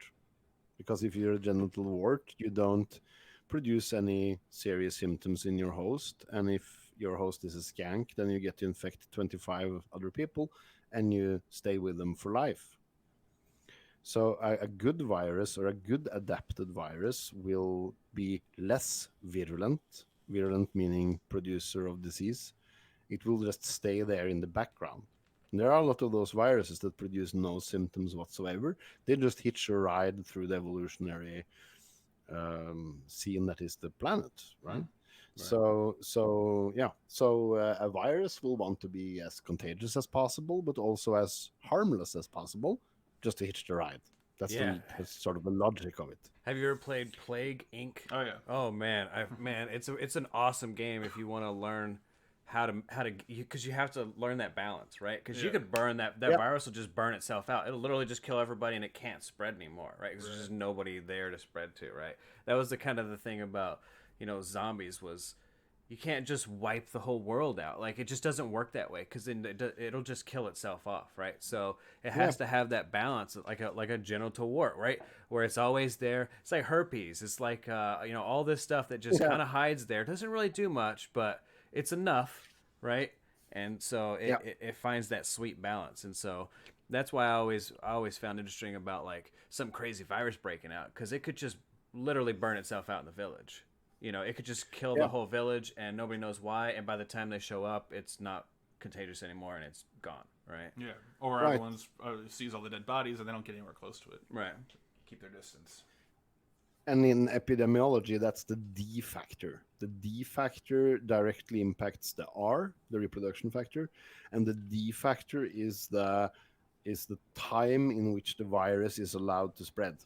because if you're a genital wart, you don't produce any serious symptoms in your host, and if your host is a skank, then you get to infect 25 other people and you stay with them for life. So a good virus, or a good adapted virus, will be less virulent. Virulent meaning producer of disease. It will just stay there in the background. And there are a lot of those viruses that produce no symptoms whatsoever. They just hitch a ride through the evolutionary scene that is the planet, right? Right. So yeah. So a virus will want to be as contagious as possible, but also as harmless as possible, just to hitch the ride. Yeah. That's sort of the logic of it. Have you ever played Plague Inc? Oh yeah. Oh man, it's an awesome game if you want to learn because you have to learn that balance, right? Because you Yeah. could burn that Yeah. virus will just burn itself out. It'll literally just kill everybody, and it can't spread anymore, right? Because there's just nobody there to spread to, right? That was the kind of the thing about zombies was you can't just wipe the whole world out. Like it just doesn't work that way because then it'll just kill itself off, right? So it has to have that balance, like a genital wart, right? Where it's always there. It's like herpes. It's like all this stuff that just kind of hides there. Doesn't really do much, but it's enough, right? And so it finds that sweet balance. And so that's why I always found interesting about like some crazy virus breaking out because it could just literally burn itself out in the village. It could just kill the whole village and nobody knows why. And by the time they show up, it's not contagious anymore and it's gone, right? Yeah. Or everyone sees all the dead bodies and they don't get anywhere close to it. Right. Keep their distance. And in epidemiology, that's the D factor. The D factor directly impacts the R, the reproduction factor, and the D factor is the time in which the virus is allowed to spread.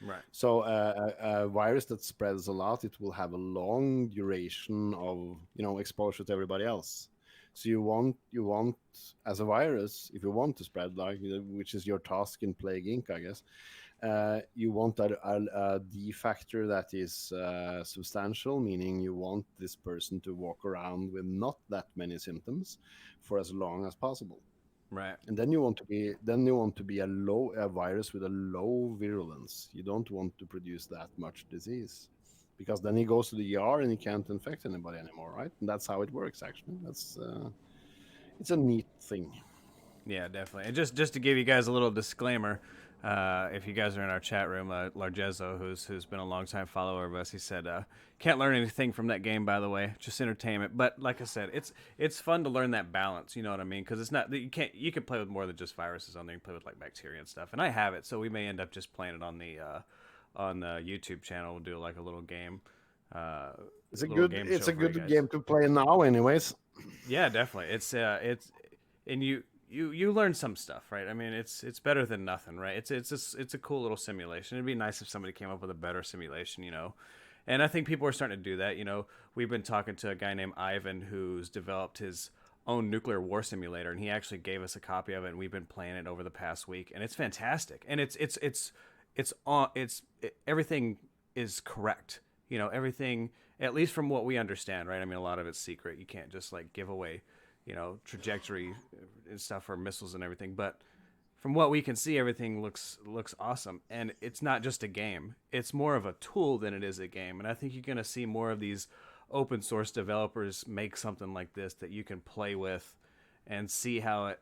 Right. So a virus that spreads a lot, it will have a long duration of exposure to everybody else. So you want as a virus, if you want to spread, like which is your task in Plague Inc., I guess, you want a D factor that is substantial, meaning you want this person to walk around with not that many symptoms for as long as possible. Right. And then you want to be a virus with a low virulence. You don't want to produce that much disease, because then he goes to the ER and he can't infect anybody anymore, right? And that's how it works. Actually, it's a neat thing. Yeah, definitely. And just to give you guys a little disclaimer, if you guys are in our chat room, Largezo, who's been a longtime follower of us, he said, can't learn anything from that game, by the way, just entertainment. But like I said, it's fun to learn that balance. You know what I mean? Because it's not you can play with more than just viruses on there. You can play with like bacteria and stuff. And I have it, so we may end up just playing it on the YouTube channel. We'll do like a little game. It's a good game to play now, anyways. Yeah, definitely. It's and you learn some stuff, right? I mean, it's better than nothing, right? It's a cool little simulation. It'd be nice if somebody came up with a better simulation, And I think people are starting to do that. We've been talking to a guy named Ivan who's developed his own nuclear war simulator, and he actually gave us a copy of it, and we've been playing it over the past week, and it's fantastic. And everything is correct. Everything, at least from what we understand, right? I mean, a lot of it's secret. You can't just like give away trajectory and stuff for missiles and everything, but from what we can see, everything looks awesome. And it's not just a game, it's more of a tool than it is a game. And I think you're going to see more of these open source developers make something like this that you can play with and see how it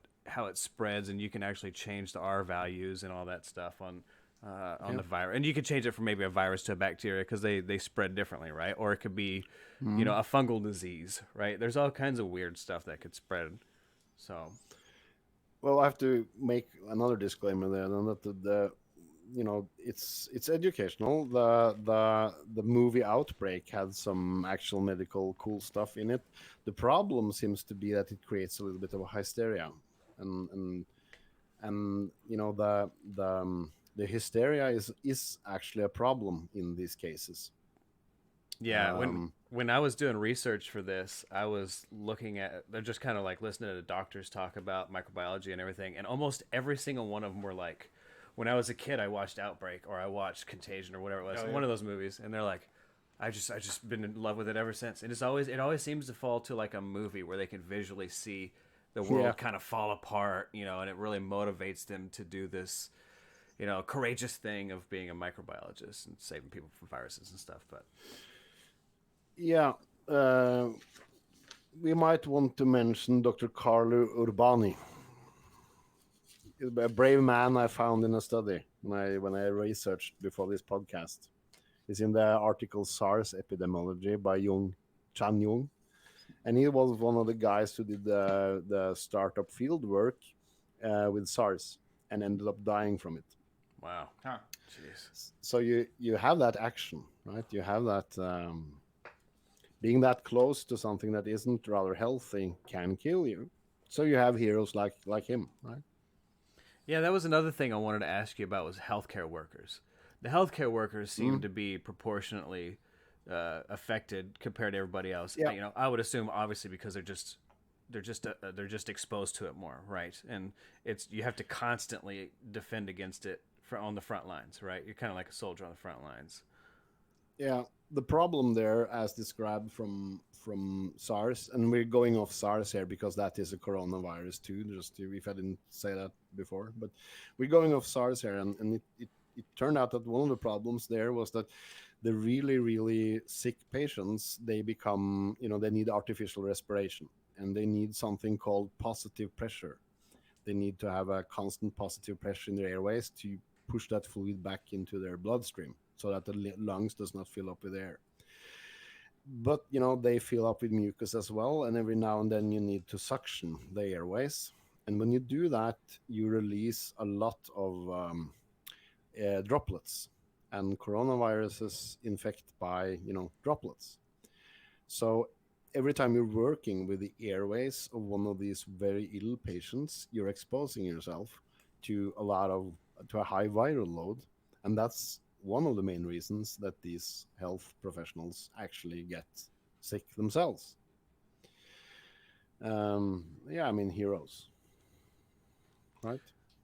spreads, and you can actually change the R values and all that stuff on the virus. And you could change it from maybe a virus to a bacteria because they spread differently, right? Or it could be a fungal disease, right? There's all kinds of weird stuff that could spread. So, well, I have to make another disclaimer there, then that it's educational. The movie Outbreak had some actual medical cool stuff in it. The problem seems to be that it creates a little bit of a hysteria, and the hysteria is actually a problem in these cases. Yeah, when I was doing research for this, I was looking at, they're just kind of like listening to doctors talk about microbiology and everything, and almost every single one of them were like, when I was a kid, I watched Outbreak or I watched Contagion or whatever it was, one of those movies, and they're like, I just been in love with it ever since. And it always seems to fall to like a movie where they can visually see the world kind of fall apart, and it really motivates them to do this, courageous thing of being a microbiologist and saving people from viruses and stuff. But yeah, we might want to mention Dr. Carlo Urbani, a brave man I found in a study when I researched before this podcast. He's in the article SARS Epidemiology by Chan Jung. And he was one of the guys who did the startup field work with SARS and ended up dying from it. Wow. Huh. Jeez. So you have that action, right? You have that being that close to something that isn't rather healthy can kill you. So you have heroes like him, right? Yeah, that was another thing I wanted to ask you about was healthcare workers. The healthcare workers seem to be proportionately affected compared to everybody else. Yeah. You know, I would assume obviously because they're just exposed to it more, right? And you have to constantly defend against it on the front lines, right? You're kind of like a soldier on the front lines. Yeah, the problem there, as described from SARS, and we're going off SARS here because that is a coronavirus too. If I didn't say that before, but we're going off SARS here, and it turned out that one of the problems there was that the really really sick patients, they become, they need artificial respiration, and they need something called positive pressure. They need to have a constant positive pressure in their airways to push that fluid back into their bloodstream so that the lungs does not fill up with air. But they fill up with mucus as well, and every now and then you need to suction the airways. And when you do that, you release a lot of droplets, and coronaviruses infect by droplets. So every time you're working with the airways of one of these very ill patients, you're exposing yourself to a high viral load, and that's one of the main reasons that these health professionals actually get sick themselves. Yeah, I mean, heroes, right?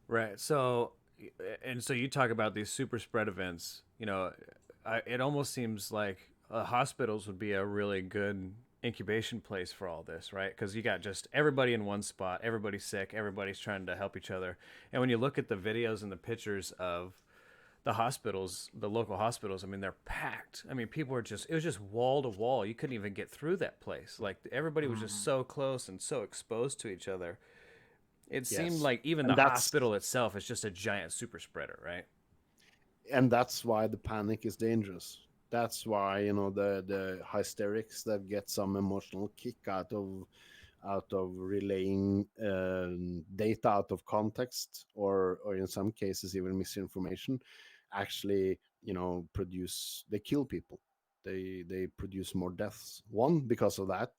Right. So you talk about these super spread events. It almost seems like hospitals would be a really good incubation place for all this, right? Because you got just everybody in one spot, everybody's sick, everybody's trying to help each other. And when you look at the videos and the pictures of the hospitals, the local hospitals, I mean, they're packed. I mean, it was just wall to wall. You couldn't even get through that place. Like, everybody was just so close and so exposed to each other. It seemed like even the hospital itself is just a giant super spreader, right? And that's why the panic is dangerous. That's why the hysterics that get some emotional kick out of relaying data out of context, or in some cases even misinformation, actually they kill people. They produce more deaths. One, because of that.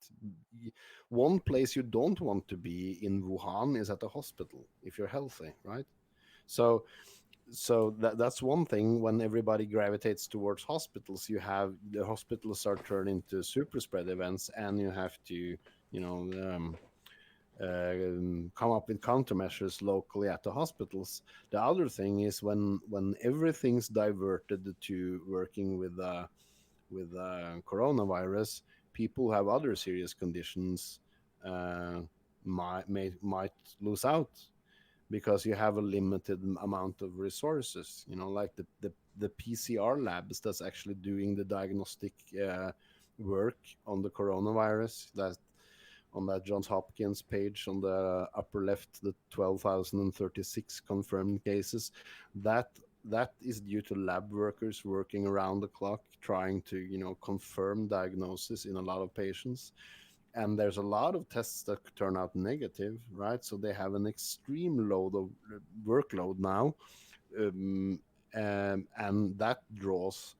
One place you don't want to be in Wuhan is at a hospital if you're healthy, right? So that's one thing. When everybody gravitates towards hospitals, you have the hospitals are turned into super spread events, and you have to come up with countermeasures locally at the hospitals. The other thing is when everything's diverted to working with coronavirus, people who have other serious conditions might lose out, because you have a limited amount of resources. Like the PCR labs that's actually doing the diagnostic work on the coronavirus, that on that Johns Hopkins page on the upper left, the 12,036 confirmed cases, that is due to lab workers working around the clock trying to confirm diagnosis in a lot of patients. And there's a lot of tests that turn out negative, right? So they have an extreme load of workload now, and that draws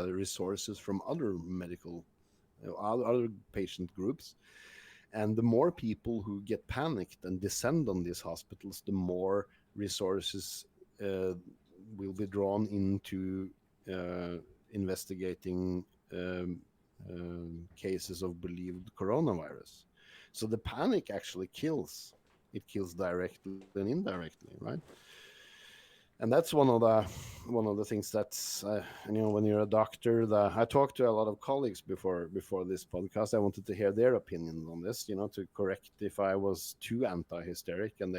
resources from other other patient groups. And the more people who get panicked and descend on these hospitals, the more resources will be drawn into investigating cases of believed coronavirus. So the panic actually kills. It kills directly and indirectly, right? And that's one of the things that's when you're a doctor. I talked to a lot of colleagues before this podcast. I wanted to hear their opinion on this, to correct if I was too anti-hysteric, and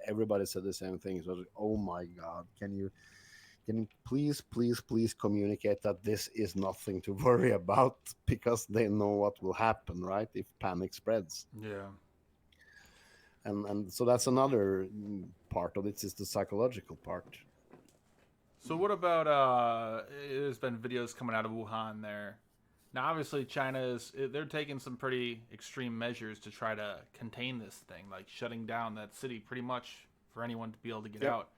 everybody said the same thing. It was like, oh my God, can you please communicate that this is nothing to worry about, because they know what will happen, right, if panic spreads. Yeah. And so that's another part of it, is the psychological part. So what about there's been videos coming out of Wuhan there. Now obviously they're taking some pretty extreme measures to try to contain this thing, like shutting down that city pretty much for anyone to be able to get out.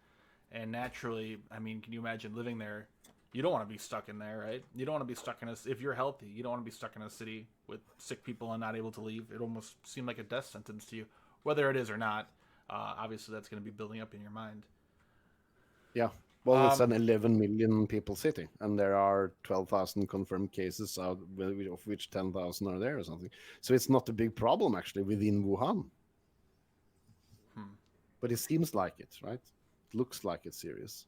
And naturally, I mean, can you imagine living there? You don't want to be stuck in there, right? You don't want to be stuck if you're healthy, you don't want to be stuck in a city with sick people and not able to leave. It almost seemed like a death sentence to you, whether it is or not. Obviously, that's going to be building up in your mind. Yeah, Well, it's an 11 million people city, and there are 12,000 confirmed cases, out of which 10,000 are there or something. So it's not a big problem actually within Wuhan. But it seems like it, right? It looks like it's serious.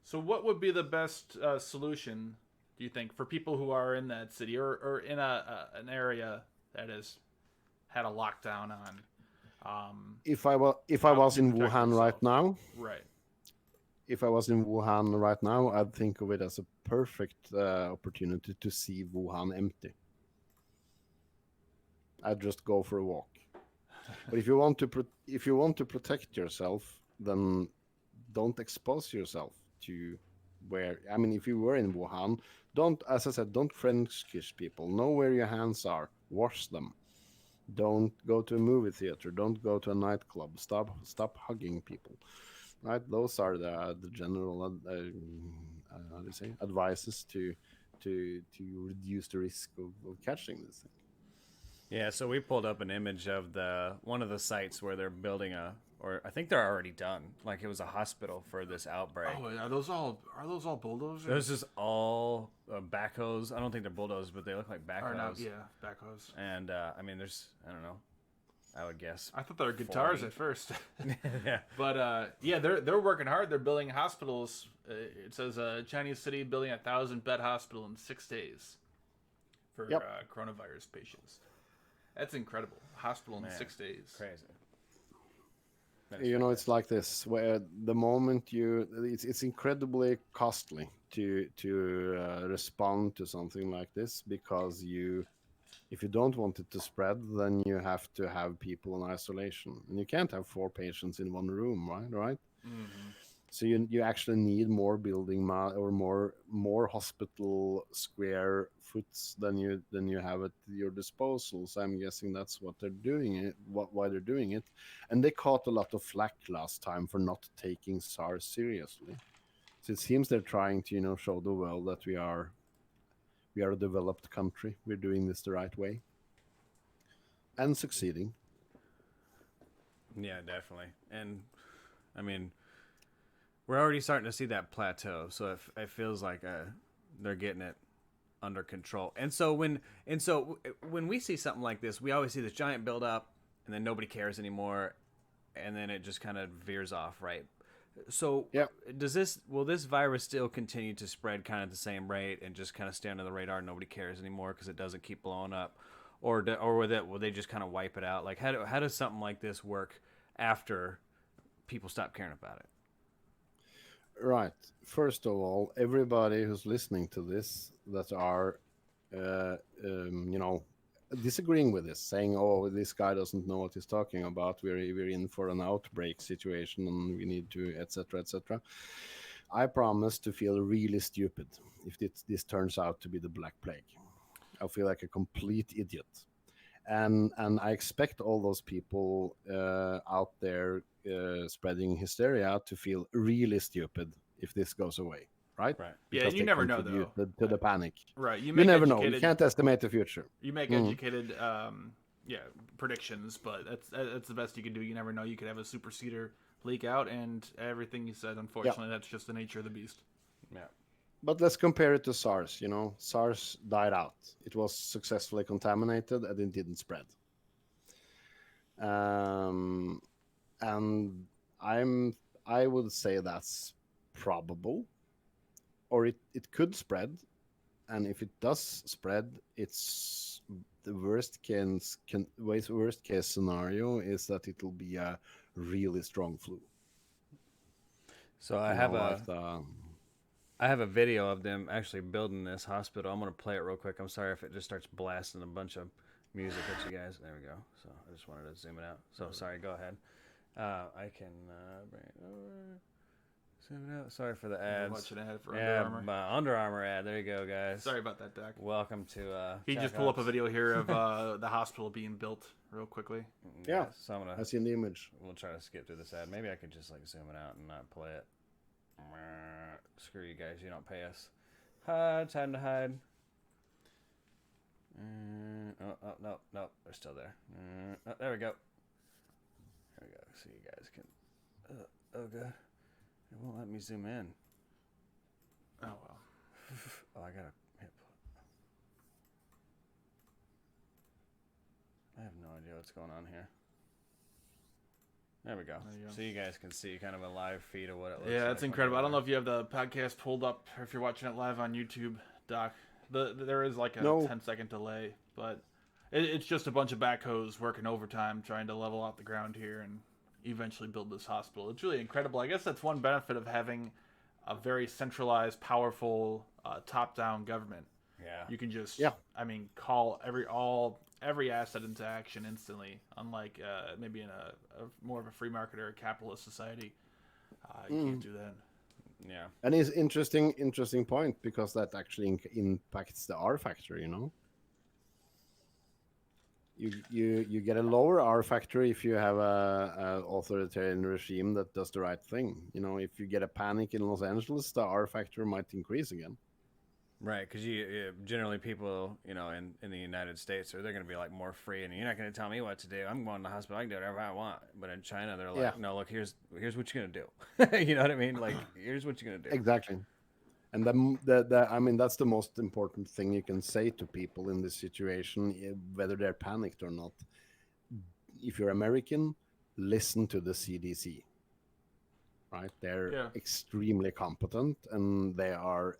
So, what would be the best solution, do you think, for people who are in that city or in an area that has had a lockdown on? If I was How can you in protect Wuhan yourself? right now, Right. if I was in Wuhan right now, I'd think of it as a perfect opportunity to see Wuhan empty. I'd just go for a walk. But if you want to protect yourself, then don't expose yourself to where. I mean, if you were in Wuhan, don't, as I said, don't French kiss people. Know where your hands are. Wash them. Don't go to a movie theater. Don't go to a nightclub. Stop hugging people. Right? Those are the general how do you say, advices to reduce the risk of catching this thing. Yeah, so we pulled up an image of one of the sites where they're building or I think they're already done. Like it was a hospital for this outbreak. Oh, are those all bulldozers? Those is all backhoes. I don't think they're bulldozers, but they look like backhoes. Or not, yeah, backhoes. And I mean, I don't know. I would guess. I thought they were guitars 40. at first. Yeah. But yeah, they're working hard. They're building hospitals. It says Chinese city building 1,000-bed hospital in 6 days for coronavirus patients. That's incredible. Hospital in Man, 6 days. Crazy. You know, it's like this, where the moment it's incredibly costly to respond to something like this, because if you don't want it to spread, then you have to have people in isolation, and you can't have 4 patients in one room, right? Mm-hmm. So you actually need more building or more hospital square foots than you have at your disposal. So I'm guessing that's what they're doing why they're doing it, and they caught a lot of flack last time for not taking SARS seriously. So it seems they're trying to show the world that we are a developed country. We're doing this the right way and succeeding. Yeah, definitely. And I mean, we're already starting to see that plateau, so it feels like they're getting it under control. And so when we see something like this, we always see this giant build up, and then nobody cares anymore, and then it just kind of veers off, right? So will this virus still continue to spread kind of at the same rate and just kind of stay under the radar? Nobody cares anymore because it doesn't keep blowing up, or will they just kind of wipe it out? Like how does something like this work after people stop caring about it? Right. First of all, everybody who's listening to this that are, disagreeing with this, saying, "Oh, this guy doesn't know what he's talking about. We're in for an outbreak situation, and we need to, etc., etc." I promise to feel really stupid if this turns out to be the Black Plague. I'll feel like a complete idiot, and I expect all those people out there spreading hysteria to feel really stupid if this goes away, right? Right. Yeah, Because you they never know, contributed to the panic. Right. You never know. You can't estimate the future. You make educated, predictions, but that's the best you can do. You never know. You could have a superseder leak out, and everything you said, unfortunately, that's just the nature of the beast. Yeah. But let's compare it to SARS. SARS died out. It was successfully contaminated and it didn't spread. And I would say that's probable, or it could spread. And if it does spread, it's the worst case scenario is that it will be a really strong flu. So I have a video of them actually building this hospital. I'm going to play it real quick. I'm sorry if it just starts blasting a bunch of music at you guys. There we go. So I just wanted to zoom it out. So sorry, go ahead. I can bring it over. Zoom it out. Sorry for the ads. Watching an ad for Yeah, Under Armour. my Under Armour ad. There you go, guys. Sorry about that, Doc. Welcome to. Can you just pull up a video here of the hospital being built real quickly? Yeah. So I'm gonna. I see the image. We'll try to skip through this ad. Maybe I could just zoom it out and not play it. Screw you guys. You don't pay us. Hide. Time to hide. No. They're still there. There we go. There we go. So you guys can. Oh god. It won't let me zoom in. Oh well. Oh, I gotta hit. I have no idea what's going on here. There we go. There you go. So you guys can see kind of a live feed of what it looks like. Yeah, that's incredible. I don't know if you have the podcast pulled up or if you're watching it live on YouTube, Doc. There is like a No. 10-second delay, but it's just a bunch of backhoes working overtime trying to level out the ground here and eventually build this hospital. It's really incredible. I guess that's one benefit of having a very centralized, powerful, top-down government. Yeah. You can just, Yeah. I mean, call every asset into action instantly. Unlike maybe in a more of a free market or a capitalist society, you can't do that. Yeah. And it's interesting point because that actually impacts the R factor. You know, you get a lower R factor if you have a authoritarian regime that does the right thing. You know, if you get a panic in Los Angeles, the R factor might increase again. Right, because generally people, in the United States, they're going to be like more free, and you're not going to tell me what to do. I'm going to the hospital. I can do whatever I want. But in China, they're like, Yeah. no, look, here's what you're going to do. You know what I mean? Like, here's what you're going to do. Exactly. And I mean, that's the most important thing you can say to people in this situation, whether they're panicked or not. If you're American, listen to the CDC. Right? They're extremely competent, and they are.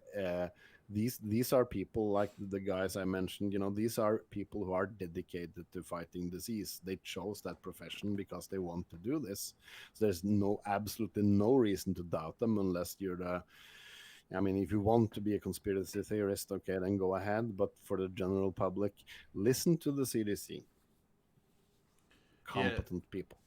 These are people like the guys I mentioned. You know, these are people who are dedicated to fighting disease. They chose that profession because they want to do this. So there's absolutely no reason to doubt them unless you're the. I mean, if you want to be a conspiracy theorist, okay, then go ahead. But for the general public, listen to the CDC. Competent people.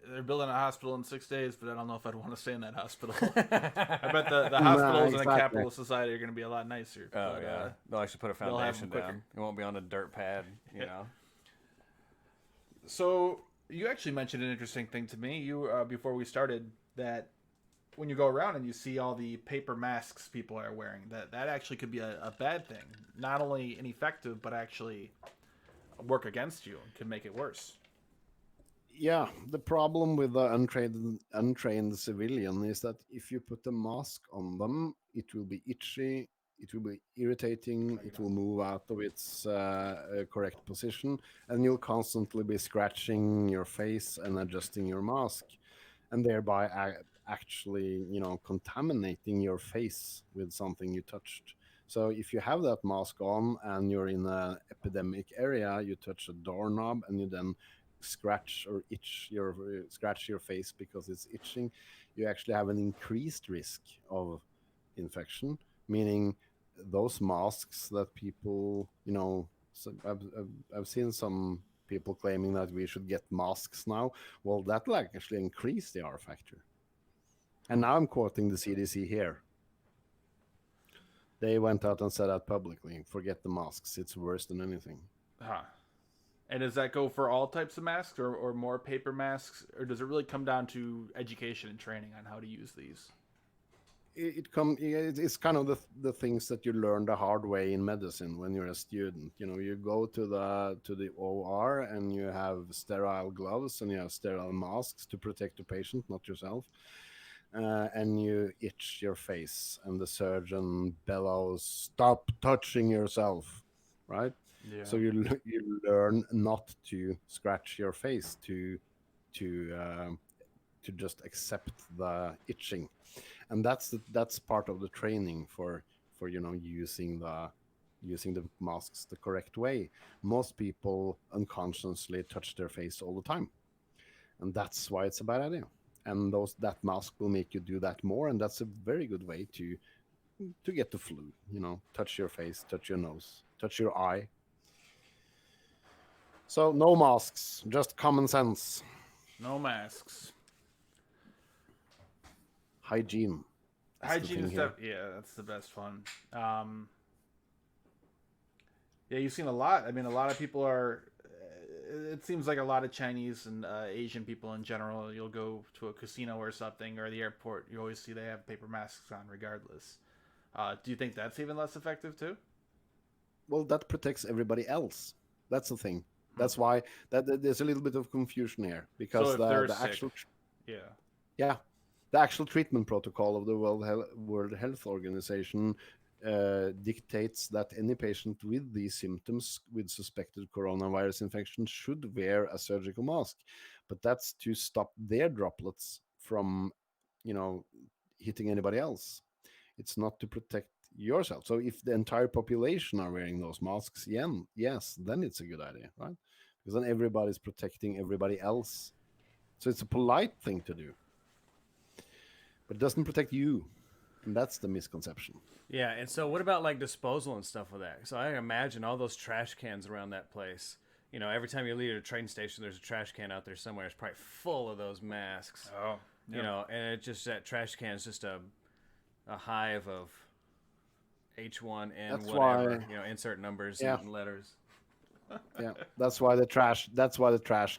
They're building a hospital in 6 days, but I don't know if I'd want to stay in that hospital. I bet the hospitals in a capitalist society are going to be a lot nicer. Oh, yeah. They'll actually put a they'll have foundation them quicker. down. It won't be on a dirt pad, you know. So you actually mentioned an interesting thing to me. You before we started that when you go around and you see all the paper masks people are wearing, that actually could be a bad thing. Not only ineffective, but actually work against you and can make it worse. Yeah, the problem with the untrained civilian is that if you put a mask on them, it will be itchy, it will be irritating, it will move out of its correct position, and you'll constantly be scratching your face and adjusting your mask, and thereby actually, contaminating your face with something you touched. So if you have that mask on and you're in an epidemic area, you touch a doorknob and you then scratch your face because it's itching, you actually have an increased risk of infection, meaning those masks that people, so I've seen some people claiming that we should get masks now. Well, that will actually increase the R factor. And now I'm quoting the CDC here. They went out and said that publicly. Forget the masks. It's worse than anything. Huh. And does that go for all types of masks or more paper masks? Or does it really come down to education and training on how to use these? It's kind of the things that you learn the hard way in medicine when you're a student. You go to the OR and you have sterile gloves and you have sterile masks to protect the patient, not yourself. And you itch your face and the surgeon bellows, "Stop touching yourself," right? Yeah. So you learn not to scratch your face, to just accept the itching, and that's part of the training for using the masks the correct way. Most people unconsciously touch their face all the time, and that's why it's a bad idea. And that mask will make you do that more, and that's a very good way to get the flu. Touch your face, touch your nose, touch your eye. So no masks, just common sense. No masks. Hygiene. That's the Hygiene thing and here. stuff. Yeah, that's the best one. Yeah, you've seen a lot. I mean, a lot of people are. It seems like a lot of Chinese and Asian people in general. You'll go to a casino or something or the airport. You always see they have paper masks on, regardless. Do you think that's even less effective too? Well, that protects everybody else. That's the thing. That's why there's a little bit of confusion here because So if they're the sick, actual yeah. yeah, the actual treatment protocol of the World Health Organization dictates that any patient with these symptoms with suspected coronavirus infection should wear a surgical mask. But that's to stop their droplets from, hitting anybody else. It's not to protect yourself. So if the entire population are wearing those masks, yes, then it's a good idea, right? Because then everybody's protecting everybody else. So it's a polite thing to do, but it doesn't protect you, and that's the misconception. Yeah, and so what about like disposal and stuff with that? So I imagine all those trash cans around that place. Every time you leave a train station, there's a trash can out there somewhere. It's probably full of those masks. Oh, And it just that trash can is just a hive of H1N That's whatever. why- Insert numbers Yeah. and letters. Yeah, that's why the trash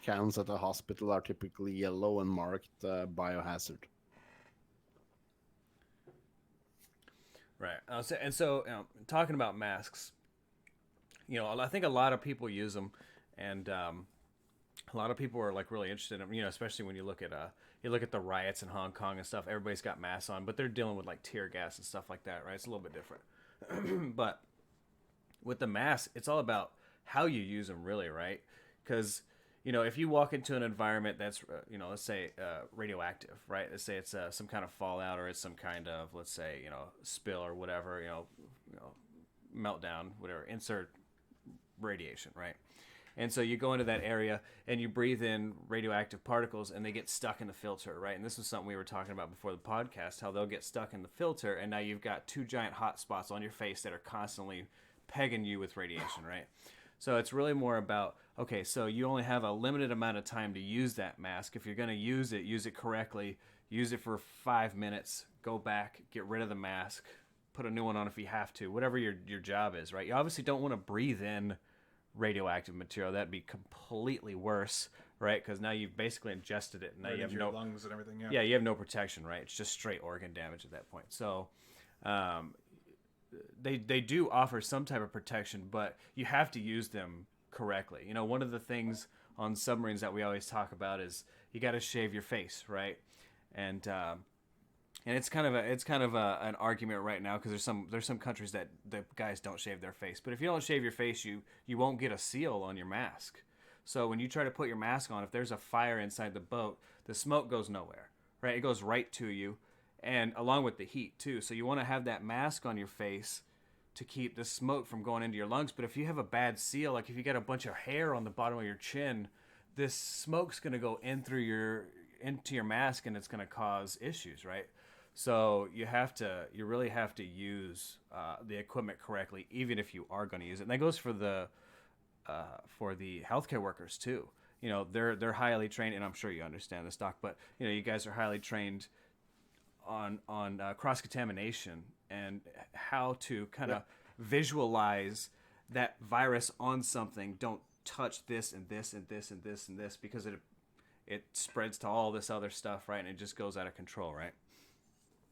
cans at the hospital are typically yellow and marked biohazard. Right. So talking about masks, I think a lot of people use them, and a lot of people are like really interested in them. Especially when you look at the riots in Hong Kong and stuff. Everybody's got masks on, but they're dealing with like tear gas and stuff like that, right? It's a little bit different. But with the mask, it's all about how you use them, really, right? Because if you walk into an environment that's let's say radioactive, right? Let's say it's some kind of fallout, or it's some kind of, let's say, spill or whatever, meltdown, whatever, insert radiation, right? And so you go into that area and you breathe in radioactive particles, and they get stuck in the filter, right? And this was something we were talking about before the podcast, how they'll get stuck in the filter, and now you've got two giant hot spots on your face that are constantly pegging you with radiation, right? So it's really more about, okay, so you only have a limited amount of time to use that mask. If you're going to use it correctly, use it for 5 minutes, go back, get rid of the mask, put a new one on if you have to, whatever your job is, right? You obviously don't want to breathe in radioactive material. That'd be completely worse, right? Because now you've basically ingested it, and now right you have into your no lungs and everything. yeah, you have no protection, right? It's just straight organ damage at that point. So they do offer some type of protection, but you have to use them correctly. One of the things on submarines that we always talk about is you got to shave your face, right? And it's kind of an argument right now, because there's some countries that the guys don't shave their face. But if you don't shave your face, you won't get a seal on your mask. So when you try to put your mask on, if there's a fire inside the boat, the smoke goes nowhere, right? It goes right to you, and along with the heat too. So you want to have that mask on your face to keep the smoke from going into your lungs. But if you have a bad seal, like if you got a bunch of hair on the bottom of your chin, this smoke's going to go into your mask, and it's going to cause issues, right? So you really have to use the equipment correctly, even if you are going to use it. And that goes for the healthcare workers too. They're highly trained, and I'm sure you understand this, Doc. But you guys are highly trained on cross contamination and how to kind of visualize that virus on something. Don't touch this and this and this and this and this, because it spreads to all this other stuff, right? And it just goes out of control, right?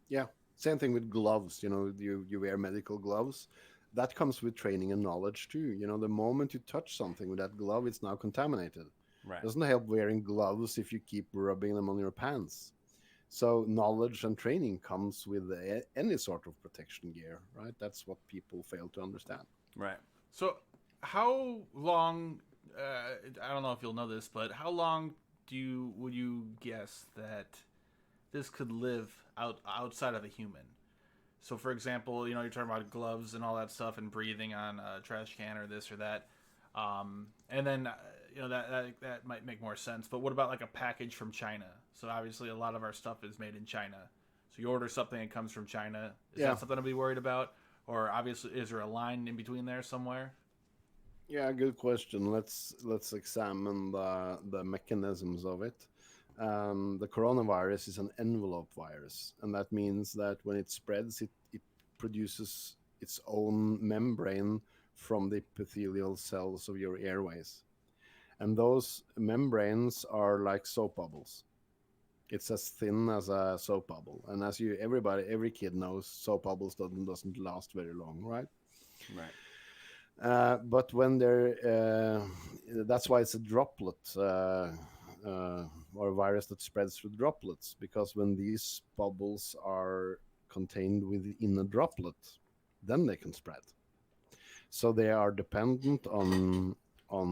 Yeah, same thing with gloves. You wear medical gloves. That comes with training and knowledge too. The moment you touch something with that glove, it's now contaminated. Right. It doesn't help wearing gloves if you keep rubbing them on your pants. So knowledge and training comes with any sort of protection gear, right? That's what people fail to understand. Right. So, how long? I don't know if you'll know this, but how long would you guess that this could live outside of the human? So, for example, you're talking about gloves and all that stuff, and breathing on a trash can or this or that, and then that might make more sense. But what about like a package from China? So obviously, a lot of our stuff is made in China. So you order something, it comes from China. Is that something to be worried about? Or obviously, is there a line in between there somewhere? Yeah, good question. Let's examine the mechanisms of it. The coronavirus is an envelope virus, and that means that when it spreads, it produces its own membrane from the epithelial cells of your airways. And those membranes are like soap bubbles. It's as thin as a soap bubble. And as every kid knows, soap bubbles doesn't last very long, right? Right. But when that's why it's a droplet or a virus that spreads through droplets, because when these bubbles are contained within a droplet, then they can spread. So they are dependent on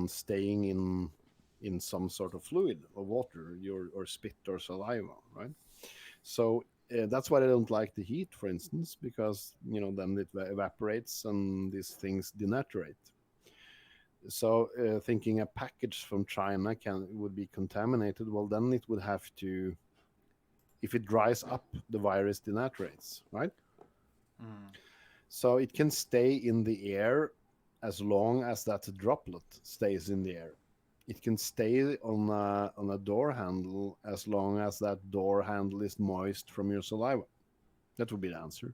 staying in some sort of fluid or water, or spit or saliva, right? So that's why I don't like the heat, for instance, because then it evaporates and these things denaturate. So thinking a package from China would be contaminated, well, then it would have to, if it dries up, the virus denaturates, right? So it can stay in the air as long as that droplet stays in the air. It can stay on a door handle as long as that door handle is moist from your saliva. That would be the answer.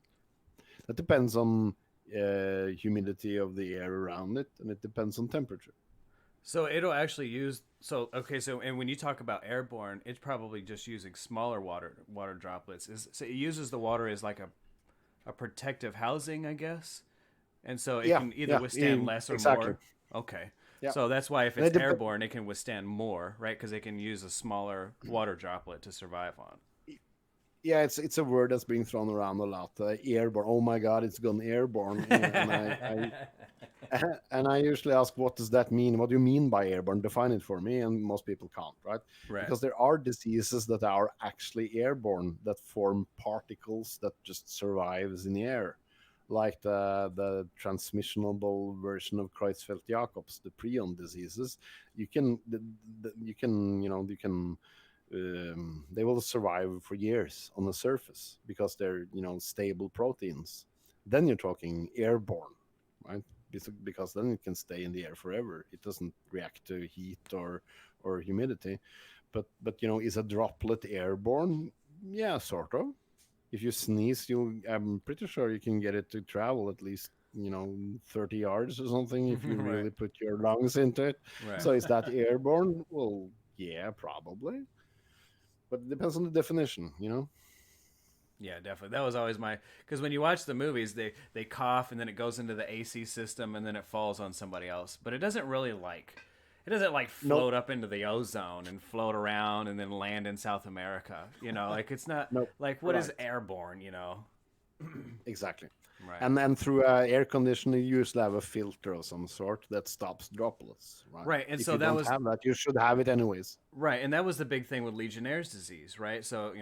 That depends on humidity of the air around it, and it depends on temperature. So it'll actually use and when you talk about airborne, it's probably just using smaller water droplets. So it uses the water as like a protective housing, I guess. And so it can either withstand less or exactly. more. Okay. Yeah. So that's why if And it's it airborne, it can withstand more, right? Because it can use a smaller water droplet to survive on. Yeah, it's a word that's being thrown around a lot. Airborne. Oh my God, it's gone airborne. And I usually ask, what does that mean? What do you mean by airborne? Define it for me. And most people can't, right? Right. Because there are diseases that are actually airborne, that form particles that just survives in the air, like the transmissionable version of Creutzfeldt-Jakob's, the prion diseases. You can they will survive for years on the surface because they're stable proteins. Then you're talking airborne, right? Because then it can stay in the air forever. It doesn't react to heat or humidity. But is a droplet airborne? Yeah, sort of. If you sneeze, I'm pretty sure you can get it to travel at least 30 yards or something if you really Right. put your lungs into it. Right. So is that airborne? Well, yeah, probably. But it depends on the definition. Yeah, definitely. That was always because when you watch the movies, they cough and then it goes into the AC system and then it falls on somebody else. But it doesn't really float up into the ozone and float around and then land in South America. Like it's not Nope. like what is Right. airborne. Exactly. Right. And then through air conditioning, you usually have a filter of some sort that stops droplets, right? Right, and If so you that don't was have that, you should have it anyways. right, and that was the big thing with Legionnaire's disease, right? So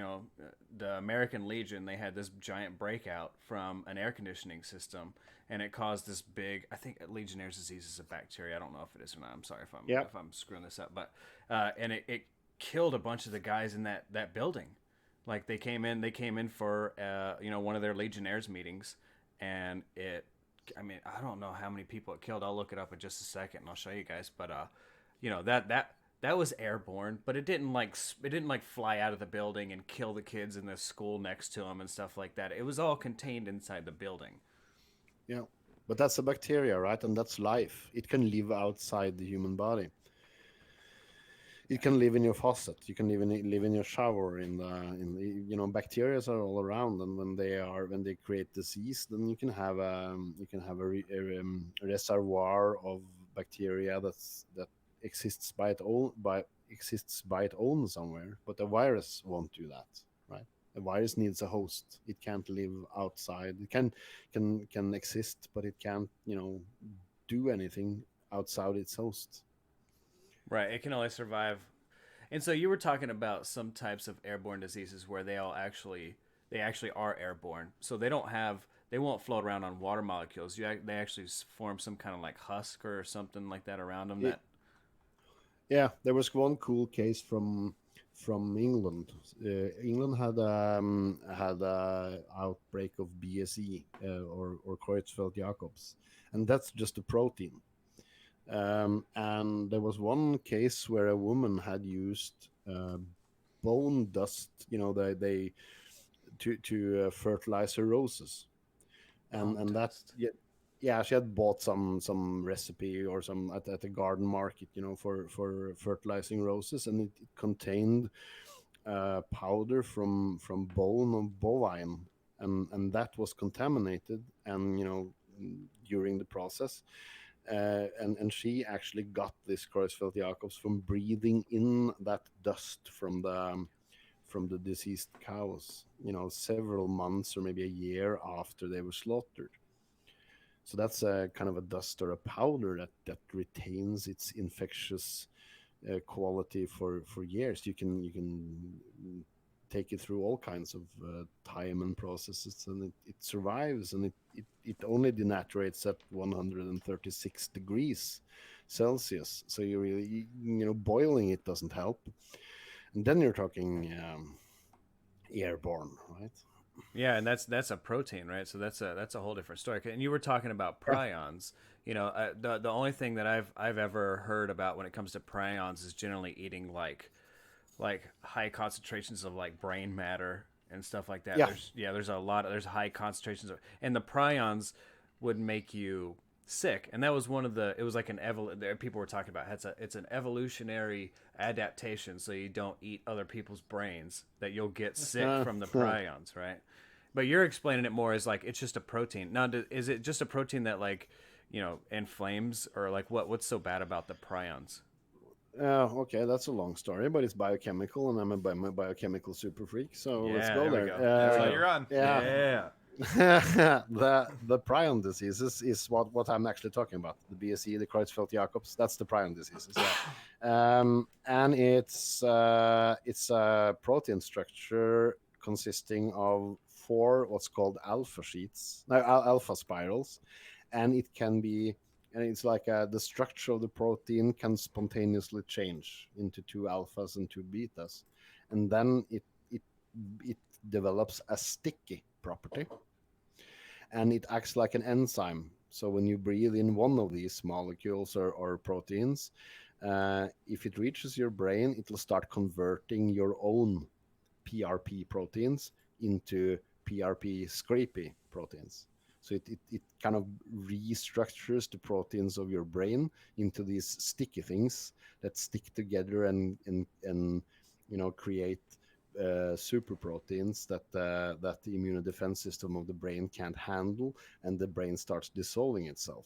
the American Legion, they had this giant breakout from an air conditioning system, and it caused this big. I think Legionnaire's disease is a bacteria. I don't know if it is or not. I'm sorry Yeah. if I'm screwing this up, but and it killed a bunch of the guys in that building. Like they came in for one of their Legionnaires meetings, and I mean, I don't know how many people it killed. I'll look it up in just a second and I'll show you guys. But that was airborne, but it didn't fly out of the building and kill the kids in the school next to them and stuff like that. It was all contained inside the building. Yeah. But that's a bacteria, right? And that's life. It can live outside the human body. It can live in your faucet. You can live in your shower. Bacteria are all around, and when they create disease, then you can have a reservoir of bacteria that exists by its own somewhere. But a virus won't do that, right? A virus needs a host. It can't live outside. It can exist, but it can't do anything outside its host. Right. It can only survive. And so you were talking about some types of airborne diseases where they actually are airborne. So they won't float around on water molecules. They actually form some kind of like husk or something like that around them. Yeah, there was one cool case from England. England had a outbreak of BSE or Creutzfeldt-Jakob's, and that's just a protein. And there was one case where a woman had used bone dust, they to fertilize her roses, and that yeah, she had bought some recipe or some at a garden market, for fertilizing roses, and it contained powder from bone of bovine, and that was contaminated, and during the process. and she actually got this Creutzfeldt Jacobs from breathing in that dust from the deceased cows, several months or maybe a year after they were slaughtered. So that's a kind of a dust or a powder that retains its infectious quality for years. You can take it through all kinds of time and processes, and it survives, and it only denaturates at 136 degrees Celsius. So boiling it doesn't help. And then you're talking airborne, right? Yeah, and that's a protein, right? So that's a whole different story. And you were talking about prions. The only thing that I've ever heard about when it comes to prions is generally eating like high concentrations of like brain matter and stuff like that. Yeah. There's high concentrations of, and the prions would make you sick. And that was one of the, it was like people were talking about it's an evolutionary adaptation, so you don't eat other people's brains, that you'll get sick from the prions, right? But you're explaining it more as like it's just a protein. Now, is it just a protein that like inflames, or like what's so bad about the prions? Okay, that's a long story, but it's biochemical, and I'm a biochemical super freak. So let's Yeah, go there we there. go. That's So you're on. Yeah. the prion diseases is what I'm actually talking about. The BSE, the Creutzfeldt Jacobs, that's the prion diseases. And it's a protein structure consisting of 4 what's called alpha spirals, and it can be, and it's like the structure of the protein can spontaneously change into 2 alphas and 2 betas, and then it develops a sticky property, and it acts like an enzyme. So when you breathe in one of these molecules or proteins, if it reaches your brain, it will start converting your own PRP proteins into PRP scrapey proteins. So it kind of restructures the proteins of your brain into these sticky things that stick together and create super proteins that the immunodefense system of the brain can't handle, and the brain starts dissolving itself.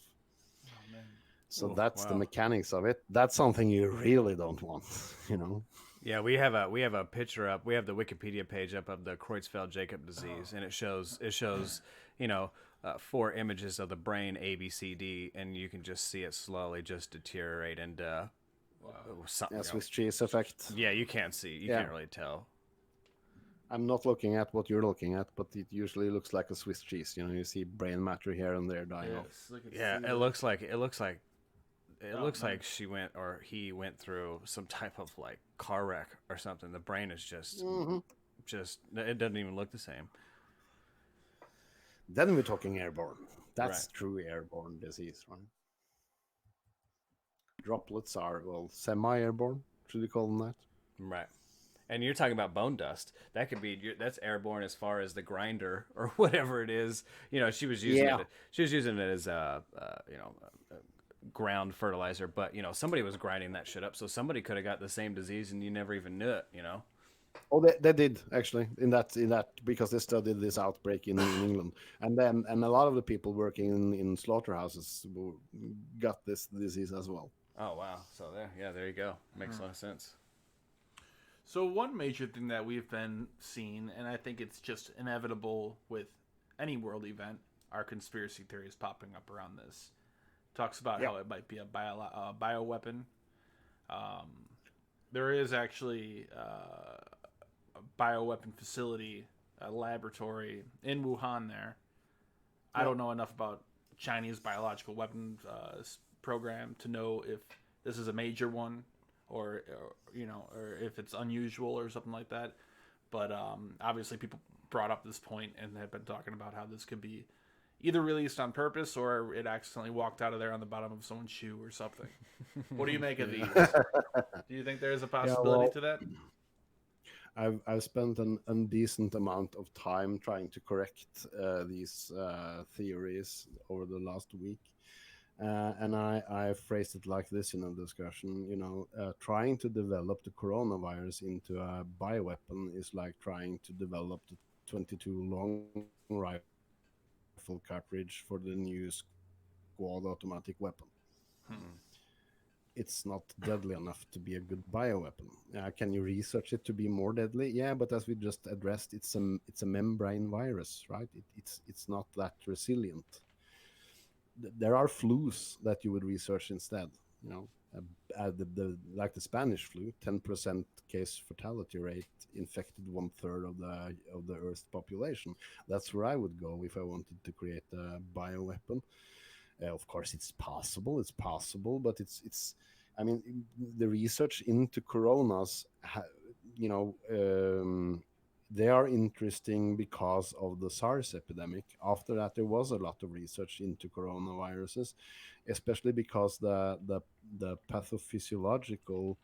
Oh, man. So Ooh, that's the wow. mechanics of it. That's something you really don't want, Yeah, we have a picture up. We have the Wikipedia page up of the Creutzfeldt-Jakob disease, and it shows 4 images of the brain, A, B, C, D, and you can just see it slowly just deteriorate into something. Swiss cheese effect. Yeah, you can't see. You Yeah. can't really tell. I'm not looking at what you're looking at, but it usually looks like a Swiss cheese. You see brain matter here and there dying off. Yes, look at Yeah, see it looks like Oh, man. she went, or he went through some type of like car wreck or something. The brain is just it doesn't even look the same. Then we're talking airborne. That's Right. true airborne disease, right? Droplets are, well, semi-airborne. Should we call them that? Right. And you're talking about bone dust. That could be, that's airborne as far as the grinder or whatever it is. She was using Yeah. it. She was using it as ground fertilizer, but somebody was grinding that shit up, so somebody could have got the same disease and you never even knew it. Oh, they did actually in that because they studied this outbreak in England, and a lot of the people working in slaughterhouses got this disease as well. Oh wow. So there you go. Makes a lot of sense. So one major thing that we've been seeing, and I think it's just inevitable with any world event, are conspiracy theories popping up around this. Talks about how it might be a bioweapon. There is actually a bioweapon facility, a laboratory in Wuhan there. I don't know enough about Chinese biological weapons program to know if this is a major one or if it's unusual or something like that. But obviously people brought up this point and have been talking about how this could be either released on purpose or it accidentally walked out of there on the bottom of someone's shoe or something. What do you make of these? Do you think there is a possibility to that? I've spent an indecent amount of time trying to correct these theories over the last week. And I phrased it like this in a discussion, trying to develop the coronavirus into a bioweapon is like trying to develop the 22 long rifle cartridge for the new squad automatic weapon. It's not deadly enough to be a good bioweapon. Can you research it to be more deadly? Yeah, but as we just addressed, it's a membrane virus, right? It's not that resilient. There are flus that you would research instead. You know, like the Spanish flu, 10% case fatality rate, infected 1/3 of the Earth's population. That's where I would go if I wanted to create a bioweapon. Of course, it's possible. It's possible, but it's. I mean, the research into coronas, you know, they are interesting because of the SARS epidemic. After that, there was a lot of research into coronaviruses, especially because the pathophysiological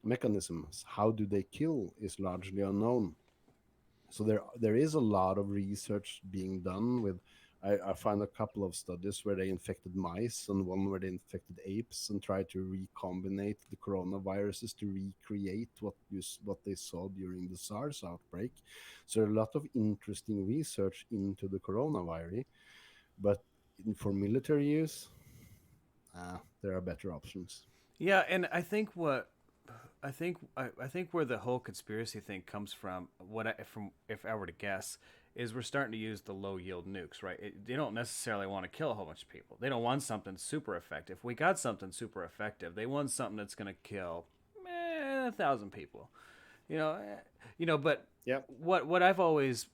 mechanisms, how do they kill, is largely unknown. So there is a lot of research being done with. I find a couple of studies where they infected mice and one where they infected apes and tried to recombinate the coronaviruses to recreate what they saw during the SARS outbreak. So there are a lot of interesting research into the coronavirus, but for military use, there are better options. Yeah, and I think where the whole conspiracy thing comes from, if I were to guess, is we're starting to use the low yield nukes, right? They don't necessarily want to kill a whole bunch of people. They don't want something super effective. We got something super effective. They want something that's going to kill 1,000 people. But Yeah. what I've always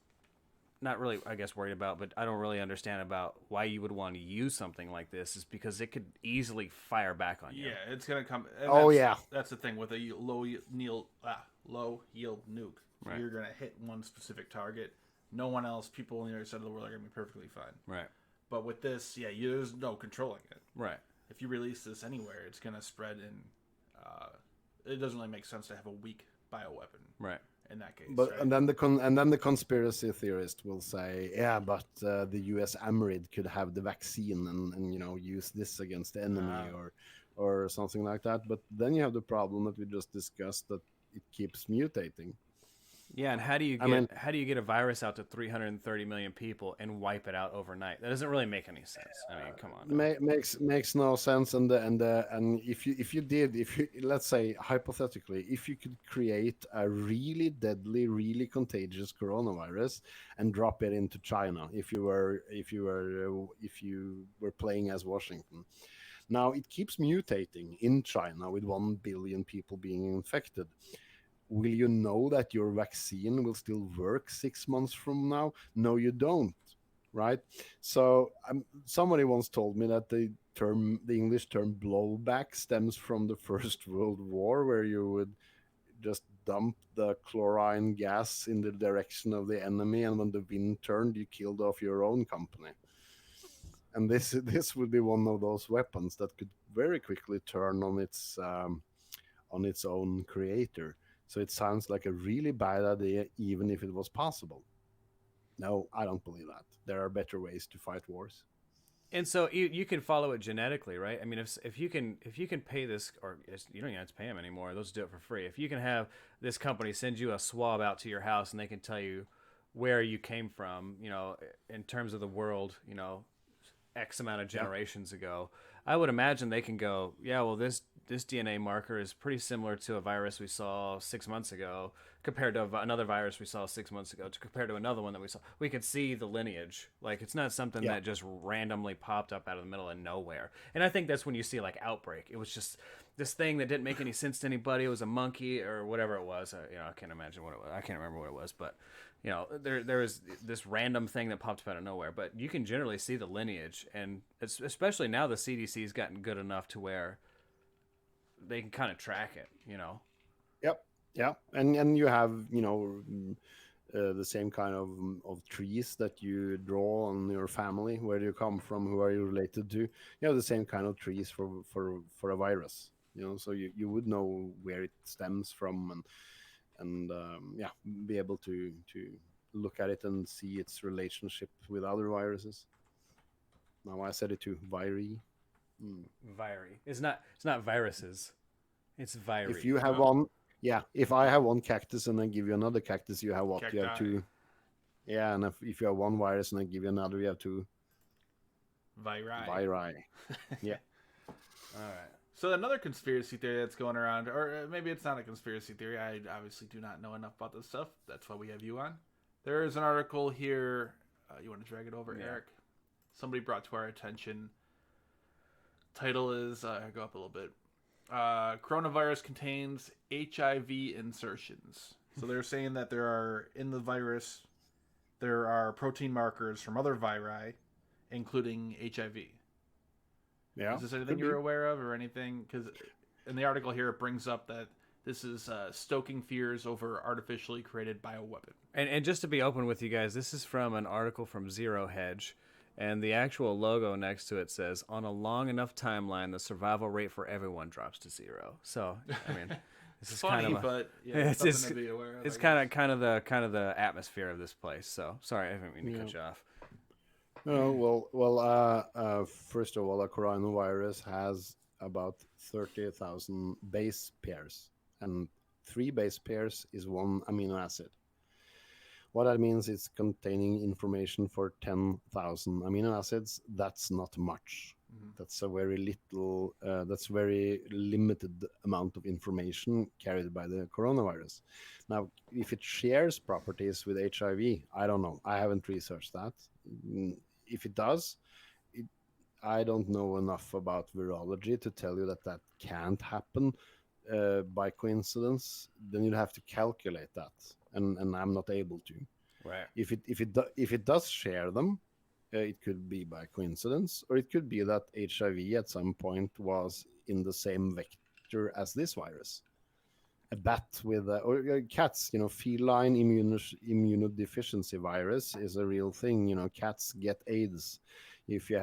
not really, I guess, worried about, but I don't really understand about why you would want to use something like this is because it could easily fire back on you. Yeah, it's gonna come. And Oh, that's, yeah. that's the thing with a low yield nuke. Right. You're gonna hit one specific target. No one else, people on the other side of the world, are gonna be perfectly fine. Right. But with this, there's no controlling it. Right. If you release this anywhere, it's gonna spread, and it doesn't really make sense to have a weak bioweapon. Right. In that case, But right? and then the conspiracy theorist will say, yeah, but the U.S. AMRID could have the vaccine and use this against the enemy or something like that. But then you have the problem that we just discussed, that it keeps mutating. Yeah, and how do you get a virus out to 330 million people and wipe it out overnight? That doesn't really make any sense. I mean, come on. Makes no sense. And if you let's say hypothetically, if you could create a really deadly, really contagious coronavirus and drop it into China, if you were playing as Washington. Now it keeps mutating in China with 1 billion people being infected. Will you know that your vaccine will still work 6 months from now? No, you don't, right? So somebody once told me that the English term blowback stems from the First World War, where you would just dump the chlorine gas in the direction of the enemy, and when the wind turned, you killed off your own company. And this would be one of those weapons that could very quickly turn on its own creator. So it sounds like a really bad idea, even if it was possible. No, I don't believe that. There are better ways to fight wars. And so you can follow it genetically, right? I mean, if you can pay this, or you don't even have to pay them anymore. They'll just do it for free. If you can have this company send you a swab out to your house and they can tell you where you came from, in terms of the world, X amount of generations ago, I would imagine they can go, yeah, well, this DNA marker is pretty similar to a virus we saw 6 months ago compared to another virus we saw 6 months ago compared to another one that we saw. We could see the lineage. Like, it's not something that just randomly popped up out of the middle of nowhere. And I think that's when you see, like, Outbreak. It was just this thing that didn't make any sense to anybody. It was a monkey or whatever it was. I can't imagine what it was. I can't remember what it was, but there was this random thing that popped up out of nowhere. But you can generally see the lineage, and especially now the CDC's gotten good enough to where they can kind of track it. Yep. Yeah, and you have the same kind of trees that you draw on your family. Where do you come from? Who are you related to? You have the same kind of trees for a virus. So you would know where it stems from, and be able to look at it and see its relationship with other viruses. Now I said it too, viri. Viri. It's not viruses. It's viri. If you have one, if I have one cactus and I give you another cactus, you have what? Cacti. You have two. Yeah, and if you have one virus and I give you another, you have two Viri. viri. Yeah. All right. So another conspiracy theory that's going around, or maybe it's not a conspiracy theory. I obviously do not know enough about this stuff. That's why we have you on. There is an article here. You want to drag it over, Yeah. Eric? Somebody brought to our attention. Title is go up a little bit. Coronavirus contains HIV insertions. So they're saying that in the virus, there are protein markers from other viri, including HIV. Yeah. Is this anything could you're be. aware of or anything? Because in the article here, it brings up that this is stoking fears over artificially created bioweapon. And just to be open with you guys, this is from an article from Zero Hedge, and the actual logo next to it says, "On a long enough timeline, the survival rate for everyone drops to 0." So, I mean, this is Funny, kind of but yeah, it's- something it's- to be aware of. it's I kind guess. of the atmosphere of this place. So, sorry, I didn't mean to cut you off. First of all, a coronavirus has about 30,000 base pairs, and 3 base pairs is 1 amino acid. What that means is containing information for 10,000 amino acids. That's not much. That's a very little. That's very limited amount of information carried by the coronavirus. Now, if it shares properties with HIV, I don't know. I haven't researched that. If it does, I don't know enough about virology to tell you that can't happen by coincidence. Then you'd have to calculate that, and I'm not able to. Right. If it does share them, it could be by coincidence, or it could be that HIV at some point was in the same vector as this virus. A bat with or cats, feline immunodeficiency virus is a real thing. Cats get AIDS. If you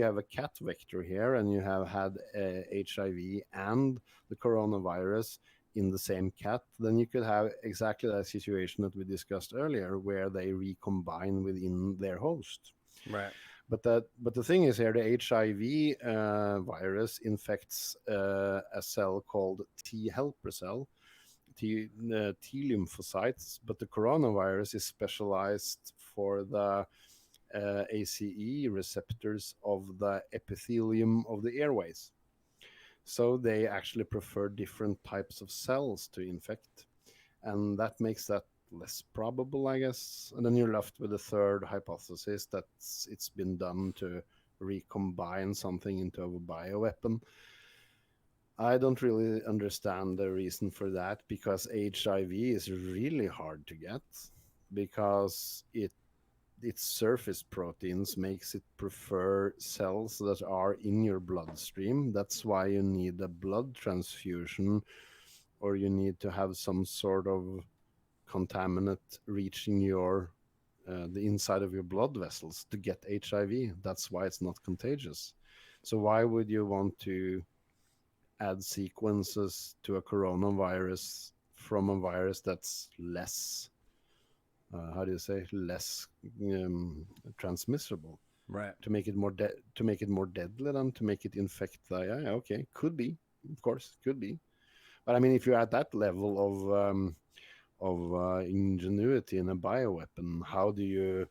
have a cat vector here and you have had HIV and the coronavirus in the same cat, then you could have exactly that situation that we discussed earlier, where they recombine within their host. Right. But the thing is here, the HIV virus infects a cell called T helper cell, T lymphocytes, but the coronavirus is specialized for the ACE receptors of the epithelium of the airways. So they actually prefer different types of cells to infect, and that makes that less probable, I guess. And then you're left with a third hypothesis that it's been done to recombine something into a bioweapon. I don't really understand the reason for that, because HIV is really hard to get, because its surface proteins makes it prefer cells that are in your bloodstream. That's why you need a blood transfusion, or you need to have some sort of contaminant reaching the inside of your blood vessels to get HIV. That's why it's not contagious. So why would you want to add sequences to a coronavirus from a virus that's less less transmissible, Right. to make it more deadly than to make it infect the okay, could be, of course, could be. But I mean, if you're at that level of ingenuity in a bioweapon, how do you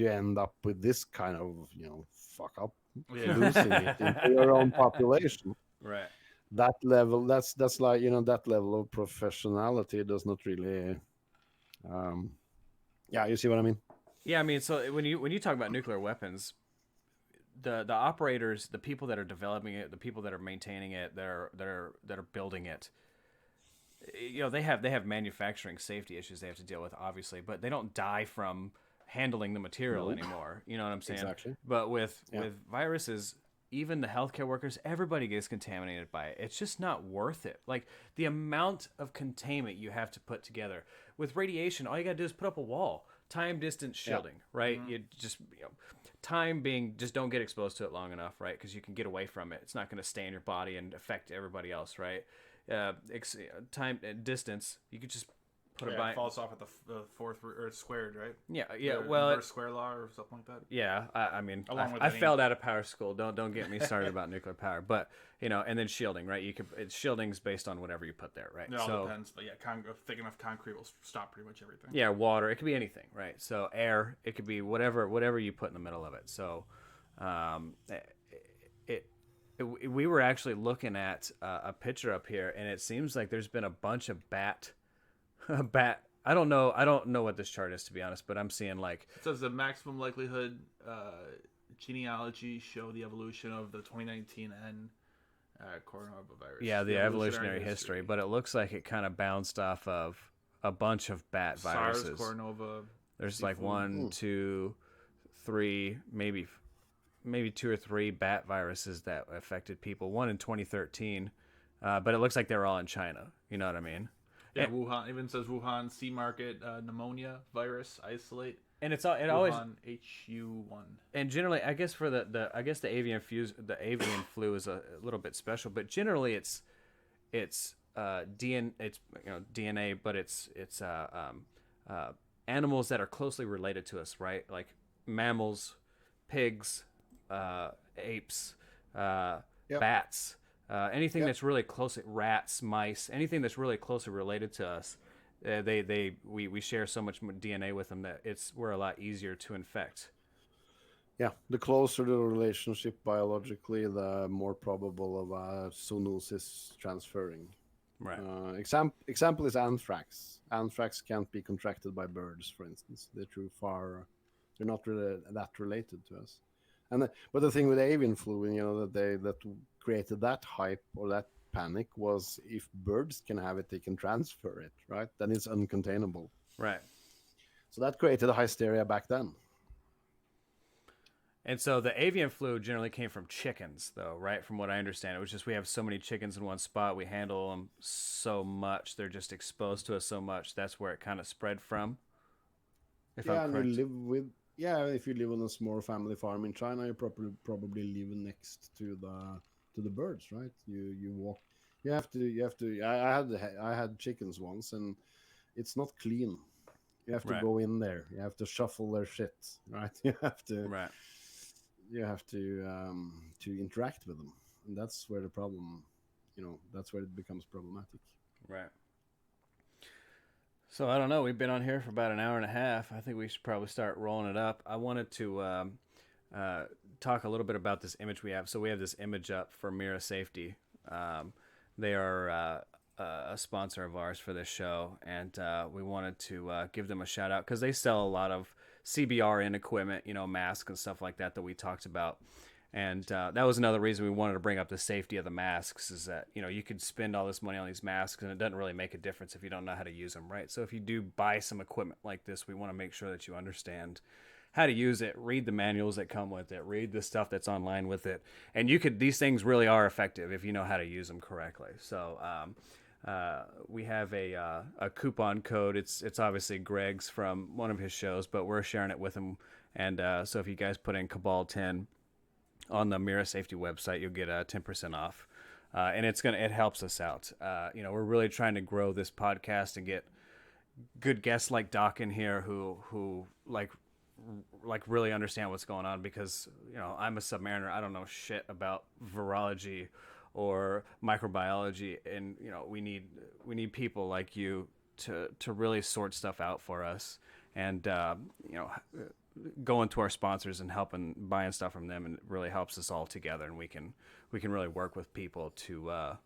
end up with this kind of fuck up, Yeah. losing it into your own population? Right. That level, that's like, that level of professionality does not really you see what I mean? Yeah, I mean, so when you talk about nuclear weapons, the operators, the people that are developing it, the people that are maintaining it, that are building it, they have manufacturing safety issues they have to deal with, obviously, but they don't die from handling the material anymore. You know what I'm saying? Exactly. But with viruses, even the healthcare workers, everybody gets contaminated by it. It's just not worth it. Like, the amount of containment you have to put together. With radiation, all you gotta do is put up a wall. Time distance shielding, right? Mm-hmm. You just, time being, just don't get exposed to it long enough, right? Because you can get away from it. It's not going to stay in your body and affect everybody else, right? Time distance, you could just put Yeah, a it falls off at the fourth, or it's squared, right? yeah. The Well, inverse square law or something like that. yeah, I mean, Along with I any- failed out of power school. Don't get me started about nuclear power. But and then shielding, right? Shielding's based on whatever you put there, right? It all depends, but yeah, thick enough concrete will stop pretty much everything. Yeah, water. It could be anything, right? So air. It could be whatever you put in the middle of it. So, we were actually looking at a picture up here, and it seems like there's been a bunch of bat. I don't know what this chart is, to be honest, but I'm seeing like It says the maximum likelihood genealogy show the evolution of the 2019 N coronavirus. yeah, the evolutionary history, but it looks like it kind of bounced off of a bunch of bat SARS, viruses. Coronova. There's like Seafood. 1, 2, 3, maybe 2 or 3 bat viruses that affected people. One in 2013, but it looks like they're all in China. You know what I mean? Yeah, And- Wuhan even says Wuhan sea market pneumonia virus isolate. And it's all it always Wuhan HU1. and generally, I guess for the avian flu is a little bit special, but generally it's DNA, but it's animals that are closely related to us, right? Like mammals, pigs, apes, bats, anything that's really close, rats, mice, anything that's really closely related to us. We share so much DNA with them that we're a lot easier to infect. Yeah, the closer the relationship biologically, the more probable of zoonosis transferring. Right. Example is anthrax. Anthrax can't be contracted by birds, for instance. They're too far. They're not really that related to us. But the thing with avian flu, that created that hype or that panic was if birds can have it, they can transfer it, right? Then it's uncontainable. Right. So that created a hysteria back then. And so the avian flu generally came from chickens, though, right? From what I understand, it was just we have so many chickens in one spot, we handle them so much, they're just exposed to us so much. That's where it kind of spread from. If I'm correct. If you live on a small family farm in China, you probably live next to the birds, right? You walk. You have to. I had chickens once, and it's not clean. You have to Right. go in there. You have to shuffle their shit, right? You have to. Right. You have to interact with them, and that's where the problem. That's where it becomes problematic. Right. So I don't know. We've been on here for about an hour and a half. I think we should probably start rolling it up. I wanted to talk a little bit about this image we have. So we have this image up for Mira Safety. They are a sponsor of ours for this show, and we wanted to give them a shout out because they sell a lot of CBRN equipment, masks and stuff like that we talked about. And that was another reason we wanted to bring up the safety of the masks is that, you could spend all this money on these masks and it doesn't really make a difference if you don't know how to use them, right? So if you do buy some equipment like this, we want to make sure that you understand how to use it, read the manuals that come with it, read the stuff that's online with it. And these things really are effective if you know how to use them correctly. So we have a coupon code. It's obviously Greg's from one of his shows, but we're sharing it with him. And so if you guys put in Cabal 10 on the Mira Safety website, you'll get 10% off. And it helps us out. We're really trying to grow this podcast and get good guests like Doc in here who really understand what's going on because, I'm a submariner. I don't know shit about virology or microbiology. And, we need people like you to really sort stuff out for us and, going to our sponsors and buying stuff from them, and it really helps us all together, and we can really work with people to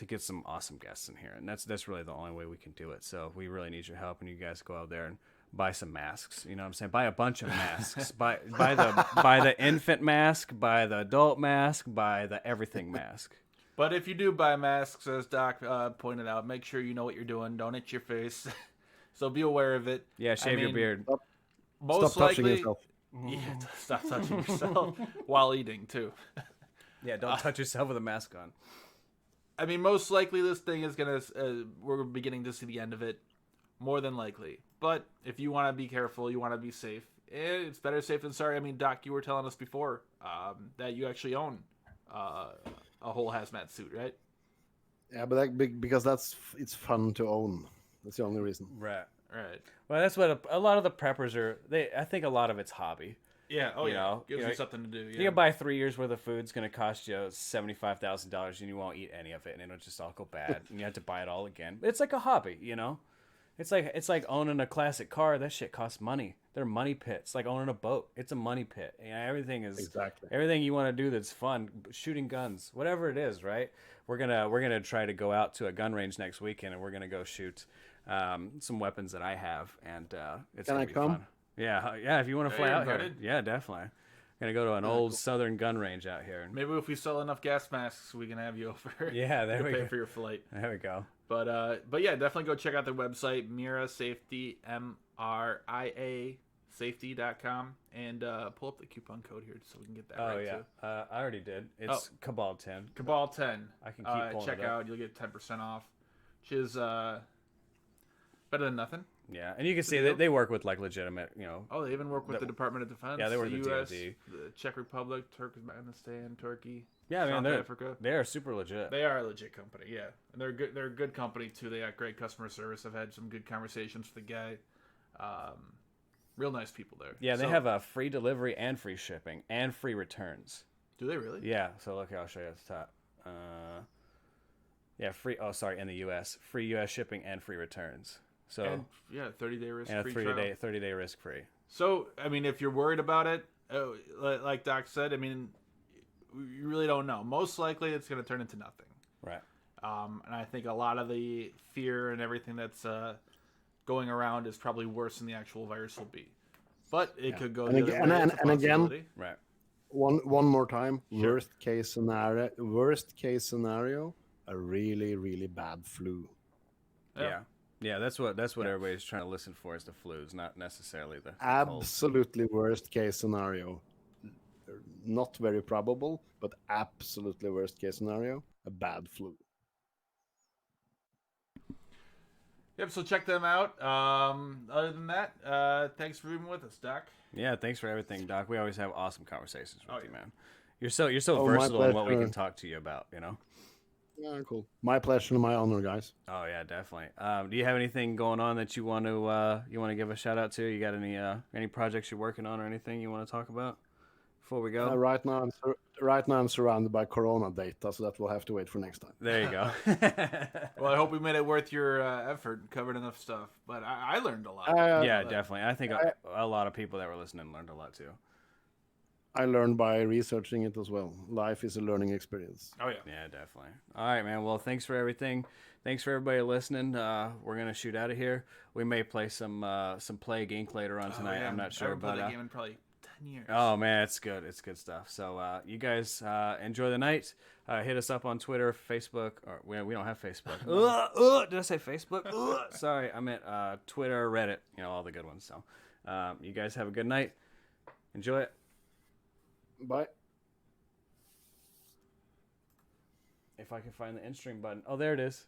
get some awesome guests in here, and that's really the only way we can do it. So we really need your help, and you guys go out there and buy some masks. You know what I'm saying? Buy a bunch of masks. buy the infant mask, buy the adult mask, buy the everything mask. But if you do buy masks, as Doc pointed out, make sure you know what you're doing. Don't itch your face. So be aware of it. Yeah, shave your beard. Most Stop touching likely, yourself. Yeah, stop touching yourself while eating too. Yeah, don't touch yourself with a mask on. I mean, most likely this thing is gonna. We're beginning to see the end of it, more than likely. But if you want to be careful, you want to be safe. It's better safe than sorry. I mean, Doc, you were telling us before that you actually own a whole hazmat suit, right? Yeah, but because it's fun to own. That's the only reason. Right. Right. Well, that's what a lot of the preppers are. I think a lot of it's hobby. Yeah. Oh, You yeah. know, Gives you you know, something to do. Yeah. You can buy 3 years worth of food. It's going to cost you $75,000, and you won't eat any of it, and it'll just all go bad, and you have to buy it all again. But it's like a hobby, It's like owning a classic car. That shit costs money. They're money pits. Like owning a boat. It's a money pit. You know, everything is Exactly. everything you want to do that's fun. Shooting guns, whatever it is, right? We're gonna try to go out to a gun range next weekend, and we're gonna go shoot some weapons that I have, and it's Can gonna I be come? fun. Yeah, yeah. If you want to Yeah, fly you're out here, invited. yeah, definitely. Gonna go to an old southern gun range out here. Maybe if we sell enough gas masks, we can have you over. Yeah, there to we pay go. for your flight. There we go. But yeah, definitely go check out their website, Mira Safety, MRIA Safety.com, and pull up the coupon code here so we can get that Oh right yeah, too. I already did. It's Cabal 10. Cabal 10. I can keep pulling check it up. out. You'll get 10% off, which is better than nothing. Yeah, and you can see deal. they work with like legitimate, Oh, they even work with the Department of Defense. Yeah, they work the with U.S., DoD. the Czech Republic, Turkmenistan, Turkey. Yeah, man, South Africa. they are super legit. They are a legit company, yeah, and they're good. They're a good company too. They got great customer service. I've had some good conversations with the guy. Real nice people there. Yeah, they So- have a free delivery and free shipping and free returns. Do they really? Yeah, so look, I'll show you at the top. Yeah, free. Oh, sorry, in the U.S., free U.S. shipping and free returns. So And yeah, 30-day risk and a free 30-day risk free. So I mean, if you're worried about it, like Doc said, I mean, you really don't know. Most likely, it's going to turn into nothing. Right. And I think a lot of the fear and everything that's going around is probably worse than the actual virus will be. But it could go And the other again- way. It's a and again- possibility. Right. One more time. Sure. Worst case scenario, a really, really bad flu. Yeah. Yeah, that's what everybody's trying to listen for is the flus, not necessarily the cold. Absolutely worst case scenario. Not very probable, but absolutely worst case scenario, a bad flu. Yep. So check them out. Other than that, thanks for being with us, Doc. Yeah, thanks for everything, Doc. We always have awesome conversations with Oh, you, yeah. man. You're so Oh, my versatile in what we pleasure. can talk to you about, you know. Yeah, cool. My pleasure and my honor, guys. Oh yeah, definitely. Do you have anything going on that you want to give a shout out to? You got any projects you're working on or anything you want to talk about before we go? Right now, I'm surrounded by Corona data, so that will have to wait for next time. There you go. Well, I hope we made it worth your effort and covered enough stuff. But I learned a lot. Yeah, definitely. I think a lot of people that were listening learned a lot too. I learned by researching it as well. Life is a learning experience. Oh yeah. Yeah, definitely. All right, man. Well, thanks for everything. Thanks for everybody listening. We're gonna shoot out of here. We may play some Plague Inc. later on tonight. Oh, yeah. I'm not I sure, haven't played but that game in probably 10 years. oh man, it's good. It's good stuff. So you guys enjoy the night. Hit us up on Twitter, Facebook, or we don't have Facebook. Did I say Facebook? Sorry, I meant Twitter, Reddit. You know, all the good ones. So you guys have a good night. Enjoy it. Bye. If I can find the end stream button. Oh, there it is.